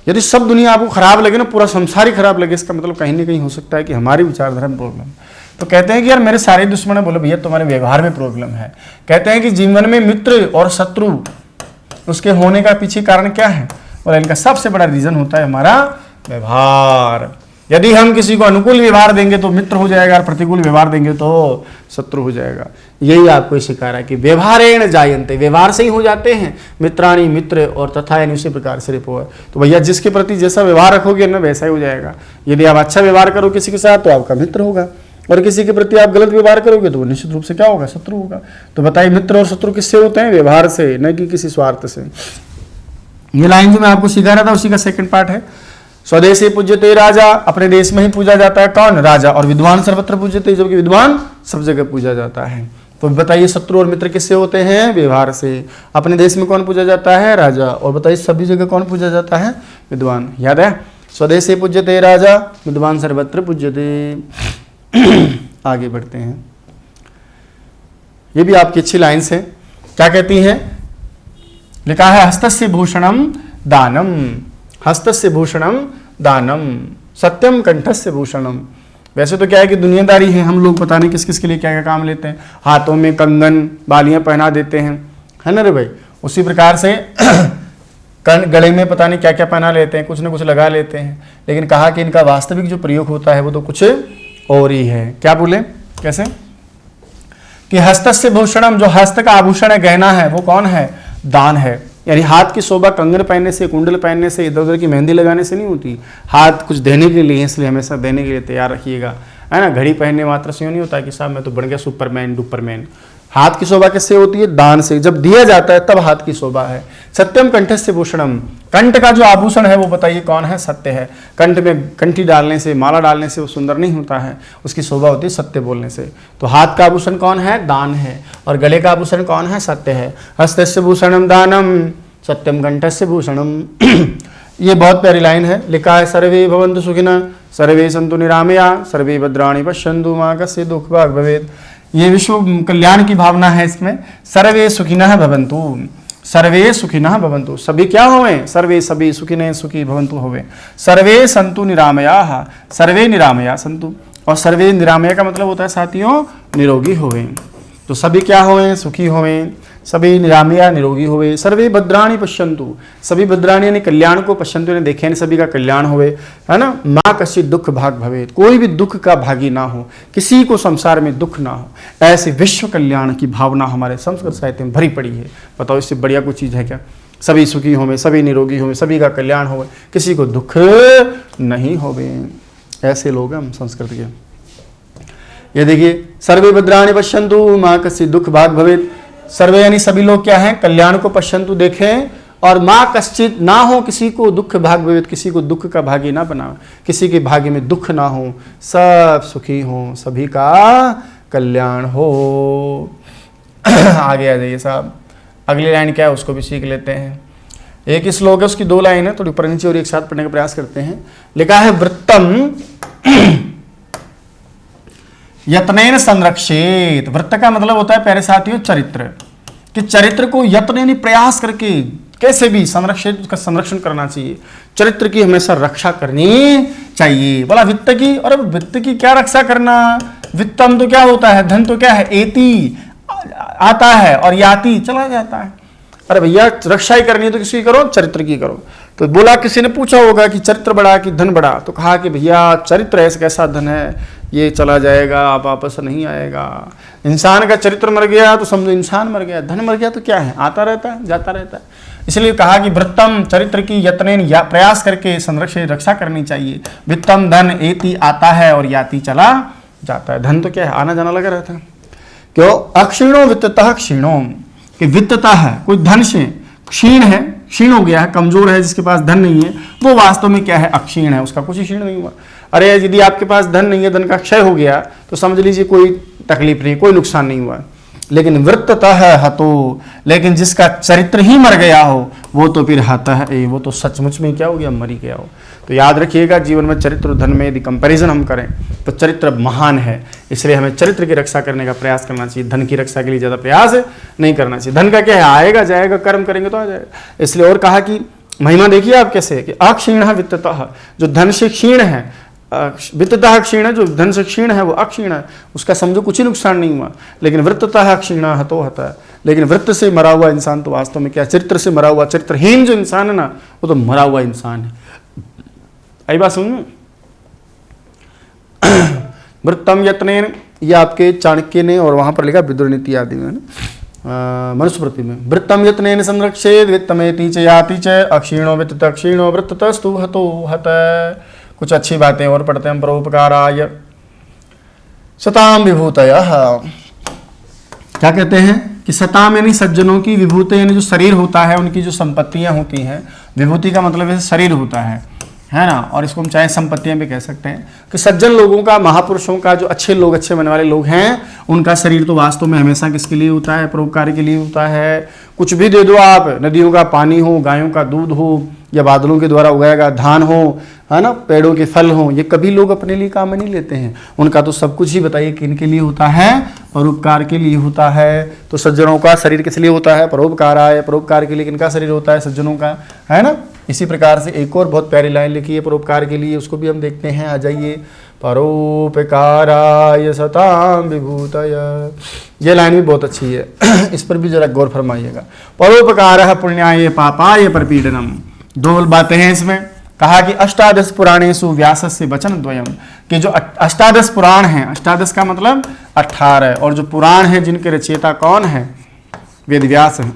यदि सब दुनिया आपको खराब लगे ना, पूरा संसार ही खराब लगे, इसका मतलब कहीं ना कहीं हो सकता है कि हमारी विचारधारा में प्रॉब्लम। तो कहते हैं कि यार मेरे सारे दुश्मन है, बोले भैया तुम्हारे व्यवहार में प्रॉब्लम है। कहते हैं कि जीवन में मित्र और शत्रु उसके होने का पीछे कारण क्या है, और इनका सबसे बड़ा रीजन होता है हमारा व्यवहार। यदि हम किसी को अनुकूल व्यवहार देंगे तो मित्र हो जाएगा, और प्रतिकूल व्यवहार देंगे तो शत्रु हो जाएगा। यही आपको सिखा रहा है कि व्यवहारेण जायन्ते, व्यवहार से ही हो जाते हैं मित्राणि, मित्र, और तथा यानी उसी प्रकार से रिपो है। तो भैया जिसके प्रति जैसा व्यवहार रखोगे ना वैसा ही हो जाएगा। यदि आप अच्छा व्यवहार करो किसी के साथ तो आपका मित्र होगा, और किसी के प्रति आप गलत व्यवहार करोगे तो वो निश्चित रूप से क्या होगा, शत्रु होगा। तो बताइए मित्र और शत्रु किससे होते हैं? व्यवहार से, न कि किसी स्वार्थ से। ये लाइन जो मैं आपको सिखा रहा था उसी का सेकंड पार्ट है। स्वदेशी पूज्यते राजा, अपने देश में ही पूजा जाता है कौन? राजा। और विद्वान सर्वत्र पूज्यते, जबकि विद्वान सब जगह पूजा जाता है। तो बताइए शत्रु और मित्र किससे होते हैं? व्यवहार से। अपने देश में कौन पूजा जाता है? राजा। और बताइए सभी जगह कौन पूजा जाता है? विद्वान। याद है, स्वदेशी पूज्यते राजा, विद्वान सर्वत्र पूज्यते। आगे बढ़ते हैं, ये भी आपकी अच्छी लाइन्स है। क्या कहती हैं? लिखा है हस्तस्य भूषणम दानम, हस्तस्य भूषणम दानम, सत्यम कंठस्य भूषणम। वैसे तो क्या है कि दुनियादारी है, हम लोग पता नहीं किस किस के लिए क्या क्या काम लेते हैं। हाथों में कंगन बालियां पहना देते हैं, है ना रे भाई। उसी प्रकार से गले में पता नहीं क्या क्या पहना लेते हैं, कुछ ना कुछ लगा लेते हैं। लेकिन कहा कि इनका वास्तविक जो प्रयोग होता है वो तो कुछ और ही है। क्या बोले? कैसे? कि हस्तस्य भूषणम, जो हस्त का आभूषण है, गहना है, वो कौन है? दान है। यानी हाथ की शोभा कंगन पहनने से, कुंडल पहनने से, इधर उधर की मेहंदी लगाने से नहीं होती। हाथ कुछ देने के लिए, इसलिए हमेशा देने के लिए तैयार रखिएगा, है ना। घड़ी पहनने मात्र से नहीं होता कि साहब मैं तो बन गया सुपरमैन डुपरमैन। हाथ की शोभा किससे होती है? दान से। जब दिया जाता है तब हाथ की शोभा है। सत्यम कंठस्य भूषणम, कंठ का जो आभूषण है वो बताइए कौन है? सत्य है। कंठ में कंठी डालने से, माला डालने से वो सुंदर नहीं होता है, उसकी शोभा होती है सत्य बोलने से। तो हाथ का आभूषण कौन है? दान है। और गले का आभूषण कौन है? सत्य है। हस्तस्य भूषणम दानम, सत्यम कंठस्य भूषणम। ये बहुत प्यारी लाइन है। लिखा है सर्वे भवन्तु सुखिनः, सर्वे सन्तु निरामया, सर्वे भद्राणि पश्यन्तु मा कस्य दुःख भाग् भवेत्। ये विश्व कल्याण की भावना है इसमें। सर्वे सुखिनः भवन्तु, सर्वे सुखिनः भवन्तु, सभी क्या होवें? सर्वे सभी सुखिनः सुखी भवन्तु होवे। सर्वे सन्तु निरामयाः, सर्वे निरामया सन्तु। और सर्वे निरामया का मतलब होता है साथियों निरोगी होवें। तो सभी क्या होवें? सुखी होवें। सभी निरामया निरोगी होवे। सर्वे भद्राणि पश्यन्तु, सभी भद्राणि यानी कल्याण को पश्यन्तु ने देखे, यानी सभी का कल्याण होवे, है ना। माँ कश्चित् दुख भाग भवेत्, कोई भी दुख का भागी ना हो, किसी को संसार में दुख ना हो। ऐसे विश्व कल्याण की भावना हमारे संस्कृत साहित्य में भरी पड़ी है। बताओ इससे बढ़िया कोई चीज़ है क्या? सभी सुखी होवे, सभी निरोगी होवे, सभी का कल्याण होवे, किसी को दुख नहीं होवे। ऐसे लोग हम संस्कृत के। ये देखिए सर्वे भद्राणि पश्यन्तु माँ कश्चित् दुख भाग भवेत्। सर्वे यानी सभी लोग क्या हैं? कल्याण को पश्यन्तु देखें, और माँ कश्चित ना हो किसी को दुख भाग भवेत्, किसी को दुख का भागी ना बनाओ, किसी के भाग्य में दुख ना हो, सब सुखी हो, सभी का कल्याण हो। आगे आ जाइए साहब, अगली लाइन क्या है उसको भी सीख लेते हैं। एक श्लोक है, उसकी दो लाइन है, थोड़ी ऊपर नीचे और एक साथ पढ़ने का प्रयास करते हैं। लिखा है वृत्तम यत्नेन संरक्षेत। वृत्त का मतलब होता है प्यारे साथियों चरित्र, कि चरित्र को यत्न यानी प्रयास करके कैसे भी संरक्षित, उसका संरक्षण करना चाहिए। चरित्र की हमेशा रक्षा करनी चाहिए। बोला वित्त की, और अब वित्त की क्या रक्षा करना? वित्तम तो क्या होता है? धन तो क्या है? एति आता है और याति चला जाता है। अरे भैया रक्षा ही करनी है तो किसकी करो, चरित्र की करो। तो बोला, किसी ने पूछा होगा कि चरित्र बड़ा कि धन बड़ा, तो कहा कि भैया चरित्र ऐसा कैसा धन है, ये चला जाएगा, आप वापस नहीं आएगा। इंसान का चरित्र मर गया तो समझो इंसान मर गया, धन मर गया तो क्या है, आता रहता है जाता रहता है। इसलिए कहा कि वृत्तम चरित्र की यत्नेन या प्रयास करके संरक्षण रक्षा करनी चाहिए। वित्तम धन एति आता है और याति चला जाता है। धन तो क्या है, आना जाना लगा रहता है। क्यों, अक्षीणो वित्ततः क्षीणो, कि वित्तता है कोई धन से क्षीण है, क्षीण हो गया है, कमजोर है, जिसके पास धन नहीं है वो वास्तव में क्या है, अक्षीण है, उसका कुछ ही क्षीण नहीं हुआ। अरे यदि आपके पास धन नहीं है, धन का क्षय हो गया तो समझ लीजिए कोई तकलीफ नहीं, कोई नुकसान नहीं हुआ। लेकिन वृत्ततः हतो, लेकिन जिसका चरित्र ही मर गया हो वो तो फिर हतः है, वो तो सचमुच में क्या हो गया, मर ही गया हो। तो याद रखिएगा, जीवन में चरित्र और धन में यदि कंपैरिजन हम करें तो चरित्र महान है, इसलिए हमें चरित्र की रक्षा करने का प्रयास करना चाहिए, धन की रक्षा के लिए ज़्यादा प्रयास नहीं करना चाहिए। धन का क्या है, आएगा जाएगा, कर्म करेंगे तो आ जाएगा। इसलिए और कहा कि महिमा देखिए आप कैसे, कि अक्षीण वित्ततः, जो धन से क्षीण है, वित्ततः क्षीण है, जो धन से क्षीण है वो अक्षीण है, उसका समझो कुछ ही नुकसान नहीं हुआ। लेकिन वृत्ततः क्षीण हतो हतः, लेकिन वृत्त से मरा हुआ इंसान तो वास्तव में क्या, चरित्र से मरा हुआ, चरित्रहीन जो इंसान है ना वो तो मरा हुआ इंसान है। आई बात सुन। वृत्तम यत्नेन, ये आपके चाणक्य ने और वहां पर लिखा विदुर नीति आदि में, मनुस्मृति में। वृत्तम यत्नेन संरक्षेद वित्तमेति च याति च अक्षीणो वित्ततः क्षीणो वृत्ततस्तु हतो हतः। कुछ अच्छी बातें और पढ़ते हैं। परोपकाराय सताम विभूतयः, क्या कहते हैं कि सताम यानी सज्जनों की, विभूति यानी जो शरीर होता है, उनकी जो संपत्तियां होती हैं। विभूति का मतलब है शरीर होता है ना, और इसको हम चाहे संपत्तियां भी कह सकते हैं कि सज्जन लोगों का, महापुरुषों का, जो अच्छे लोग, अच्छे बनने वाले लोग हैं, उनका शरीर तो वास्तव में हमेशा किसके लिए होता है, परोपकार के लिए होता है। कुछ भी दे दो आप, नदियों का पानी हो, गायों का दूध हो, या बादलों के द्वारा उगाएगा धान हो, है ना, पेड़ों के फल हो, ये कभी लोग अपने लिए काम में नहीं लेते हैं। उनका तो सब कुछ ही बताइए किन के लिए होता है, परोपकार के लिए होता है। तो सज्जनों का शरीर किस लिए होता है, परोपकाराय, परोपकार के लिए किनका शरीर होता है, सज्जनों का, है ना। इसी प्रकार से एक और बहुत प्यारी लाइन लिखी है परोपकार के लिए, उसको भी हम देखते हैं, आ जाइए। परोपकाराय सताम विभूतय, ये लाइन भी बहुत अच्छी है, इस पर भी जरा गौर फरमाइएगा। परोपकारः पुण्याय पापाय परपीडनम, दो बातें हैं इसमें। कहा कि अष्टादश पुराणेषु व्यासस्य वचन द्वयम, कि जो अष्टादश पुराण हैं, अष्टादश का मतलब 18, और जो पुराण है जिनके रचयिता कौन है, वेद व्यास हैं।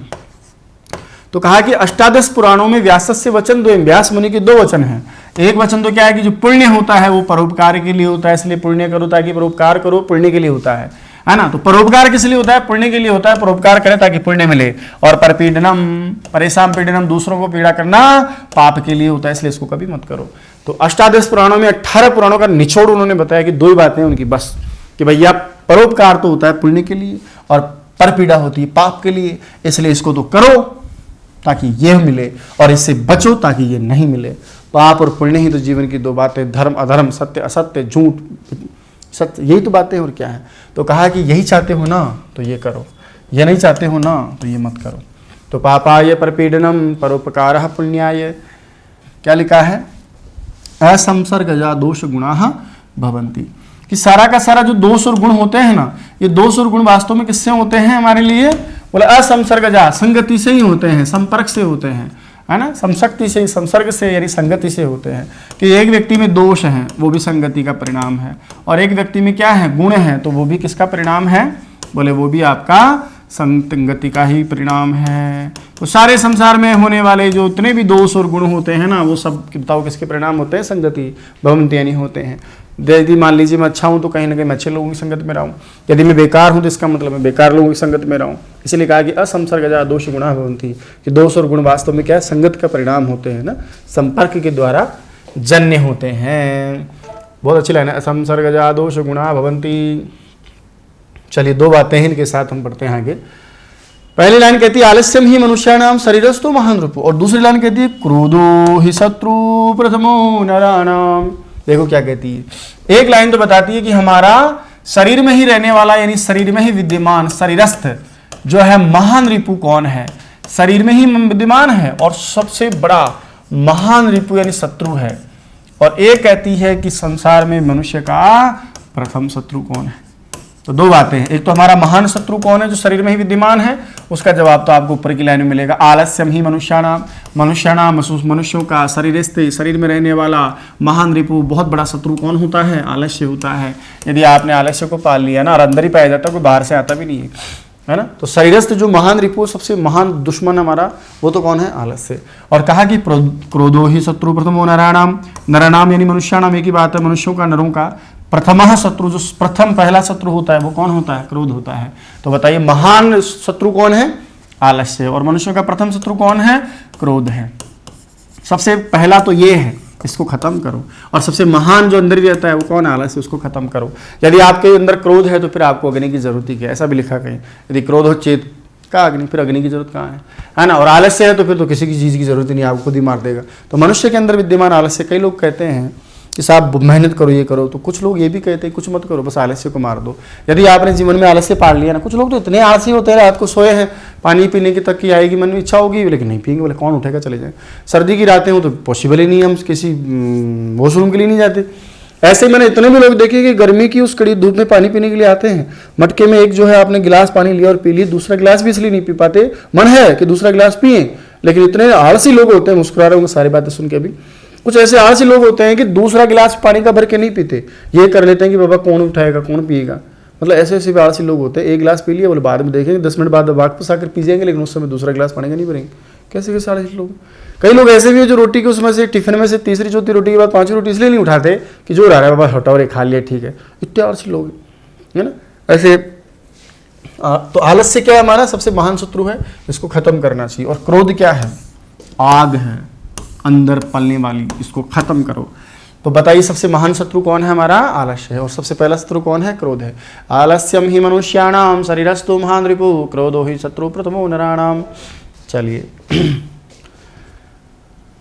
तो कहा कि अष्टादश पुराणों में व्यासस्य वचन द्वयम, व्यास मुनि के 2 वचन हैं। एक वचन तो क्या है कि जो पुण्य होता है वो परोपकार के लिए होता है, इसलिए पुण्य करो ताकि परोपकार करो, पुण्य के लिए होता है ना। तो परोपकार किस लिए होता है, पुण्य के लिए होता है, परोपकार करें ताकि पुण्य मिले। और परपीडनम, परेशान पीडनम, दूसरों को पीड़ा करना पाप के लिए होता है, इसलिए इसको कभी मत करो। तो अष्टादश पुराणों में 18 पुराणों का निचोड़ उन्होंने बताया कि 2 ही बातें उनकी बस, कि भैया परोपकार तो होता है पुण्य के लिए और परपीड़ा होती है पाप के लिए, इसलिए इसको तो करो ताकि यह मिले और इससे बचो ताकि ये नहीं मिले। पाप और पुण्य ही तो जीवन की 2 बातें, धर्म अधर्म, सत्य असत्य, झूठ सत्य, यही तो बातें और क्या है। तो कहा कि यही चाहते हो ना तो ये करो, ये नहीं चाहते हो ना तो ये मत करो। तो पापाय परपीडनम परोपकारः पुण्याय, क्या लिखा है, असंसर्गजा दोष गुणाः भवन्ति, कि सारा का सारा जो दोष और गुण होते हैं ना, ये दोष और गुण वास्तव में किससे होते हैं हमारे लिए, बोले असंसर्गजा, संगति से ही होते हैं, संपर्क से होते हैं, है ना, संशक्ति से, संसर्ग से यानी संगति से होते हैं। कि एक व्यक्ति में दोष है वो भी संगति का परिणाम है, और एक व्यक्ति में क्या है, गुण है, तो वो भी किसका परिणाम है, बोले वो भी आपका संगति का ही परिणाम है। तो सारे संसार में होने वाले जो इतने भी दोष और गुण होते हैं ना, वो सब बताओ किसके परिणाम होते हैं, संगति भवन्ति यानी होते हैं। यदि मान लीजिए मैं अच्छा हूँ तो कहीं ना कहीं मैं अच्छे लोगों की संगत में रहूँ, यदि मैं बेकार हूँ तो इसका मतलब मैं बेकार लोगों की संगत में रहूँ। इसलिए कहा कि असंसर्गजा दोष गुणा भवन्ति, कि दोष और गुण वास्तव में क्या है, संगत का परिणाम होते हैं ना, संपर्क के द्वारा जन्य होते हैं। बहुत अच्छी लाइन है, असंसर्गजा दोष गुणा भवन्ति। चलिए 2 बातें हैं, इनके साथ हम पढ़ते हैं आगे। पहली लाइन कहती है आलस्यम ही मनुष्याणाम शरीरस्थो महान रूप, और दूसरी लाइन कहती है क्रोधो ही शत्रु प्रथमो नराणाम। देखो क्या कहती है, एक लाइन तो बताती है कि हमारा शरीर में ही रहने वाला यानी शरीर में ही विद्यमान शरीरस्थ जो है महान रिपु कौन है, शरीर में ही विद्यमान है और सबसे बड़ा महान रिपु यानी शत्रु है। और एक कहती है कि संसार में मनुष्य का प्रथम शत्रु कौन है, तो दो बातें हैं, एक तो हमारा महान शत्रु कौन है जो शरीर में ही विद्यमान है, उसका जवाब तो आपको ऊपर की लाइन में मिलेगा, आलस्यम ही मनुष्याणाम, मनुष्यों का शरीर में रहने वाला महान रिपु बहुत बड़ा शत्रु कौन होता है, आलस्य होता है। यदि आपने आलस्य को पाल लिया ना, और अंदर ही पाया जाता है, कोई बाहर से आता भी नहीं है ना। तो शरीरस्थ जो महान रिपु, सबसे महान दुश्मन हमारा, वो तो कौन है, आलस्य। और कहा कि क्रोधो ही शत्रु प्रथमो नराणाम यानी मनुष्याणाम, एक ही बात है, मनुष्यों का, नरों का प्रथम शत्रु, जो प्रथम पहला शत्रु होता है वो कौन होता है, क्रोध होता है। तो बताइए महान शत्रु कौन है, आलस्य, और मनुष्यों का प्रथम शत्रु कौन है, क्रोध है। सबसे पहला तो ये है, इसको खत्म करो, और सबसे महान जो अंदर रहता है वो कौन, आलस्य, उसको खत्म करो। यदि आपके अंदर क्रोध है तो फिर आपको अग्नि की जरूरत ही क्या, ऐसा भी लिखा कहीं, यदि क्रोध हो चेत का अग्नि, फिर अग्नि की जरूरत कहाँ है ना। और आलस्य है तो फिर तो किसी की चीज़ की जरूरत ही नहीं, आपको खुद ही मार देगा। तो मनुष्य के अंदर विद्यमान आलस्य, कई लोग कहते हैं कि साहब मेहनत करो, ये करो, तो कुछ लोग ये भी कहते हैं कुछ मत करो, बस आलस्य को मार दो। यदि आपने जीवन में आलस्य पाल लिया ना, कुछ लोग तो इतने आलसी होते हैं, रात को सोए हैं, पानी पीने की तक की आएगी मन में इच्छा होगी, लेकिन नहीं पिएंगे, बोले कौन उठेगा, चले जाए। सर्दी की रातें हो तो पॉसिबल ही नहीं, हम किसी वॉशरूम के लिए नहीं जाते। ऐसे ही मैंने इतने भी लोग देखे कि गर्मी की उस कड़ी धूप में पानी पीने के लिए आते हैं, मटके में एक जो है आपने गिलास पानी लिया और पी लिया, दूसरा गिलास भी इसलिए नहीं पी पाते, मन है कि दूसरा गिलास पिए, लेकिन इतने आलसी लोग होते हैं, मुस्कुरा रहे होंगे सारी बातें सुन के अभी, कुछ ऐसे आलसी लोग होते हैं कि दूसरा गिलास पानी का भर के नहीं पीते, ये कर लेते हैं कि बाबा कौन उठाएगा, कौन पिएगा। मतलब ऐसे ऐसे भी आलसी लोग होते हैं, एक गिलास पी लिया, बोले बाद में देखेंगे, 10 मिनट बाद वापस आकर पी जाएंगे, लेकिन उस समय दूसरा गिलास पानी का नहीं भरेंगे। कैसे कैसे आलसी लोग। कई लोग ऐसे भी है जो रोटी के उसमें से टिफिन में से तीसरी चौथी रोटी के बाद पांचवी रोटी इसलिए नहीं उठाते कि जो रहा है बाबा हटाओ रे, खा लिया ठीक है, इतने आलसी लोग है ना। ऐसे तो आलस्य क्या है, हमारा सबसे महान शत्रु है, इसको खत्म करना चाहिए। और क्रोध क्या है, आग है अंदर पलने वाली, इसको खत्म करो। तो बताइए सबसे महान शत्रु कौन है, हमारा आलस्य है, और सबसे पहला शत्रु कौन है, क्रोध है। आलस्यम ही मनुष्याणाम शरीरस्थो महान रिपु क्रोधो ही शत्रु प्रथमो नराणाम। चलिए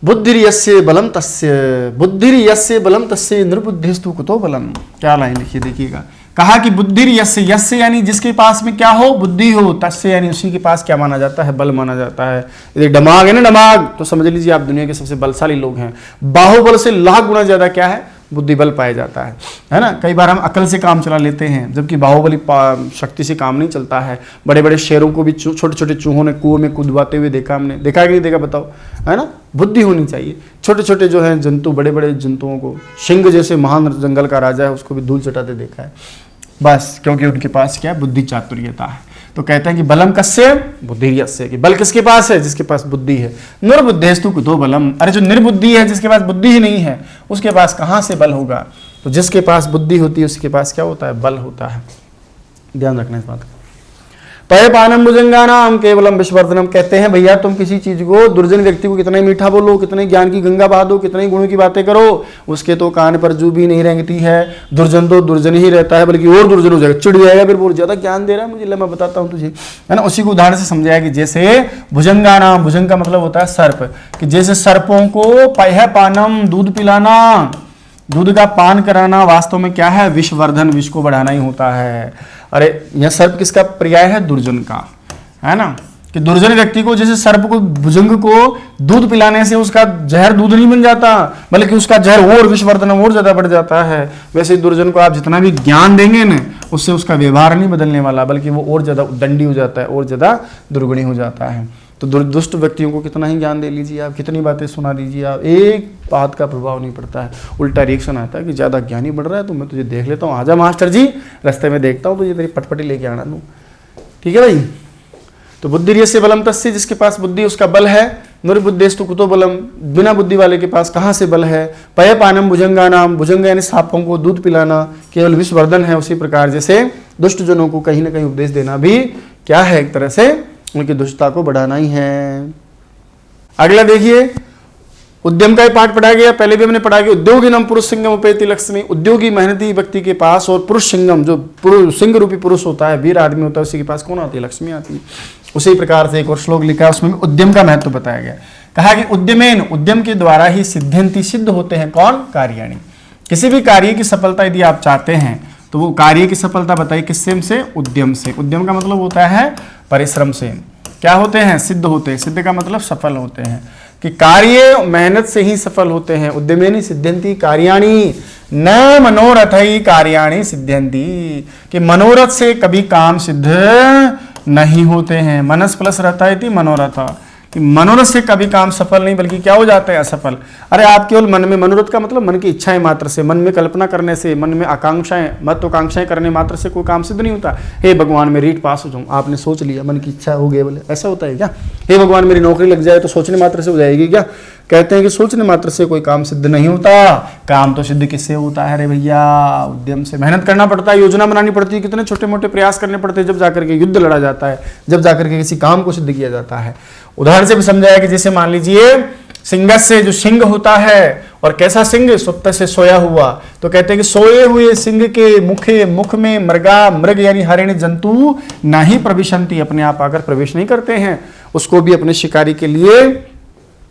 बुद्धिर्यस्य बलम तस्य निर्बुद्धिस्तु कुतो बलम। क्या लाइन लिखिए देखिएगा, कहा कि बुद्धिर्यस्य, यस्य यानी जिसके पास में क्या हो, बुद्धि हो, तस्य यानी उसी के पास क्या माना जाता है, बल माना जाता है। यदि दिमाग है ना, दिमाग, तो समझ लीजिए आप दुनिया के सबसे बलशाली लोग हैं। बाहुबल से लाख गुना ज्यादा क्या है, बुद्धि बल पाया जाता है ना। कई बार हम अकल से काम चला लेते हैं, जबकि बाहुबली शक्ति से काम नहीं चलता है। बड़े बड़े शेरों को भी छोटे छोटे चूहों ने कुओं में कूदवाते हुए देखा, हमने देखा कि नहीं देखा बताओ, है ना। बुद्धि होनी चाहिए। छोटे छोटे जो है जंतु, बड़े बड़े जंतुओं को, सिंह जैसे महान जंगल का राजा है, उसको भी धूल चटाते देखा है, बस क्योंकि उनके पास क्या, बुद्धि चातुर्यता है। तो कहते हैं कि बलम कस्य बुद्धिर्यस्य, कि बल किसके पास है, जिसके पास बुद्धि है। निर्बुद्धिस्तु कुतो बलम, अरे जो निर्बुद्धि है, जिसके पास बुद्धि ही नहीं है, उसके पास कहां से बल होगा। तो जिसके पास बुद्धि होती है उसके पास क्या होता है, बल होता है। ध्यान रखना इस बात का। पयपानम भुजंगानाम केवलम विश्वर्धनम, कहते हैं भैया तुम किसी चीज को, दुर्जन व्यक्ति को कितना ही मीठा बोलो, कितने ज्ञान की गंगा बहा दो, कितने गुणों की बातें करो, उसके तो कान पर जू भी नहीं रेंगती है। दुर्जन तो दुर्जन ही रहता है, बल्कि और दुर्जन हो जाएगा, चिढ़ जाएगा, फिर बहुत ज्यादा ज्ञान दे रहा है मुझे, मैं बताता हूँ तुझे, है ना। उसी को उदाहरण से समझाया कि जैसे भुजंगानाम, भुजंग का मतलब होता है सर्प, कि जैसे सर्पों को पयपानम दूध पिलाना, दूध का पान कराना वास्तव में क्या है, विषवर्धन, विष को बढ़ाना ही होता है। अरे यह सर्प किसका पर्याय है, दुर्जन का, है ना। कि दुर्जन व्यक्ति को, जैसे सर्प को, भुजंग को दूध पिलाने से उसका जहर दूध नहीं बन जाता, बल्कि उसका जहर और विषवर्धन और ज्यादा बढ़ जाता है। वैसे दुर्जन को आप जितना भी ज्ञान देंगे ना, उससे उसका व्यवहार नहीं बदलने वाला, बल्कि वो और ज्यादा दंडी हो जाता है, और ज्यादा दुर्गुणी हो जाता है। तो दुष्ट व्यक्तियों को कितना ही ज्ञान दे लीजिए आप, कितनी बातें सुना दीजिए आप, एक बात का प्रभाव नहीं पड़ता है। उल्टा रिएक्शन आता है कि ज़्यादा ज्ञानी बढ़ रहा है, तो मैं तुझे देख लेता हूँ, आजा मास्टर जी, रास्ते में देखता हूँ, तुझे तेरी पटपटी लेके आना दूँ, ठीक है भाई। तो बुद्धिर्यस्य बलम तस्य, जिसके पास बुद्धि उसका बल है। निर्बुद्धिस्तु कुतो बलम, बिना बुद्धि वाले के पास कहाँ से बल है। पयपानम भुजंगानाम, भुजंग यानी सांपों को दूध पिलाना केवल विषवर्धन है। उसी प्रकार जैसे दुष्ट जनों को कहीं ना कहीं उपदेश देना भी क्या है, एक तरह से उनकी दुष्टता को बढ़ाना ही है। अगला देखिए, उद्यम का ही पाठ पढ़ा गया, पहले भी हमने पढ़ा कि उद्योगी नाम पुरुष सिंगम उपेति लक्ष्मी। उद्योगी मेहनती व्यक्ति के पास, और पुरुष सिंगम, जो सिंह रूपी पुरुष होता है, वीर आदमी होता है, उसी के पास कौन आती है, लक्ष्मी आती है। उसी प्रकार से एक और श्लोक लिखा है, उसमें उद्यम का महत्व बताया गया। कहा कि उद्यमेन, उद्यम के द्वारा ही सिद्ध्यंति, सिद्ध होते हैं कौन, कार्याणि। किसी भी कार्य की सफलता यदि आप चाहते हैं, तो वो कार्य की सफलता बताइए किससे से, उद्यम से। उद्यम का मतलब होता है परिश्रम से। क्या होते हैं, सिद्ध होते हैं। सिद्ध का मतलब सफल होते हैं, कि कार्य मेहनत से ही सफल होते हैं। उद्यमेनि सिद्ध्यंति कार्याणि, न मनोरथ ही कार्याणि सिद्ध्यन्ति, कि मनोरथ से कभी काम सिद्ध नहीं होते हैं। मनस प्लस रहता है मनोरथ, कि मनोरथ से कभी काम सफल नहीं बल्कि क्या हो जाते हैं, असफल। अरे आप केवल मन में, मनोरथ का मतलब मन की इच्छाएं मात्र से, मन में कल्पना करने से, मन में आकांक्षाएं महत्वाकांक्षाएं करने मात्र से कोई काम सिद्ध नहीं होता। हे भगवान मैं रीट पास हो जाऊं, आपने सोच लिया, मन की इच्छा हो गई, बोले ऐसा होता है क्या? हे भगवान मेरी नौकरी लग जाए, तो सोचने मात्र से हो जाएगी क्या? कहते हैं कि सोचने मात्र से कोई काम सिद्ध नहीं होता। काम तो सिद्ध किससे होता है रे भैया? उद्यम से। मेहनत करना पड़ता है, योजना बनानी पड़ती है, कितने छोटे मोटे प्रयास करने पड़ते हैं, जब जाकर के युद्ध लड़ा जाता है, जब जाकर के किसी काम को सिद्ध किया जाता है। उदाहरण से भी समझाया कि जैसे मान लीजिए सिंह से जो सिंह होता है, और कैसा सिंह? सुप्त से सोया हुआ। तो कहते हैं कि सोए हुए सिंह के मुख में मृग यानी हरिण जंतु नहीं प्रविशंति, अपने आप आकर प्रवेश नहीं करते हैं। उसको भी अपने शिकारी के लिए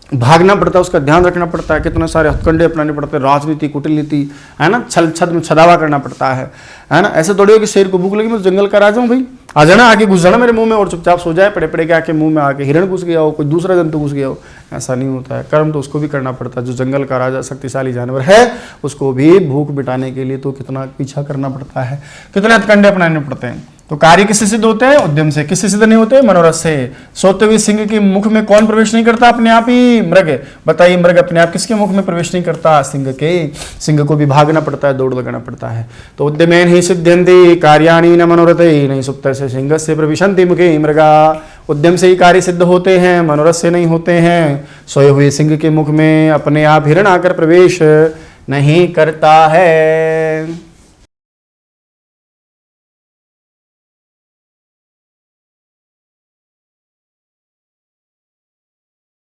भागना पड़ता है, उसका ध्यान रखना पड़ता है, कितने सारे हथकंडे अपनाने पड़ते हैं, राजनीति कुटिलनीति, है ना, छल छद में छदावा करना पड़ता है ना। ऐसे थोड़ी हो कि शेर को भूख लगी मैं जंगल का राजा हूँ भाई, आ जाना आके घुस जाना मेरे मुंह में और चुपचाप सो जाए, पड़े पड़े के आके मुंह में आके हिरण घुस गया हो, कोई दूसरा जंतु घुस गया हो। ऐसा नहीं होता है। कर्म तो उसको भी करना पड़ता है, जो जंगल का राजा शक्तिशाली जानवर है, उसको भी भूख मिटाने के लिए तो कितना पीछा करना पड़ता है, कितने हथकंडे अपनाने पड़ते हैं। तो कार्य किससे सिद्ध होते हैं? उद्यम से। किससे सिद्ध नहीं होते? मनोरथ से। सोते हुए सिंह के मुख में कौन प्रवेश नहीं करता? अपने आप ही मृग। बताइए, मृग अपने आप किसके मुख में प्रवेश नहीं करता? सिंह के। सिंह को भी भागना पड़ता है, दौड़ लगाना पड़ता है। तो उद्यमेन ही सिद्ध्यन्ति कार्याणि न मनोरथे, नहीं सुप्त से सिंह से प्रविशन्ति मुखे मृगा। उद्यम से ही कार्य सिद्ध होते हैं, मनोरथ से नहीं होते हैं। सोए हुए सिंह के मुख में अपने आप हिरण आकर प्रवेश नहीं करता है।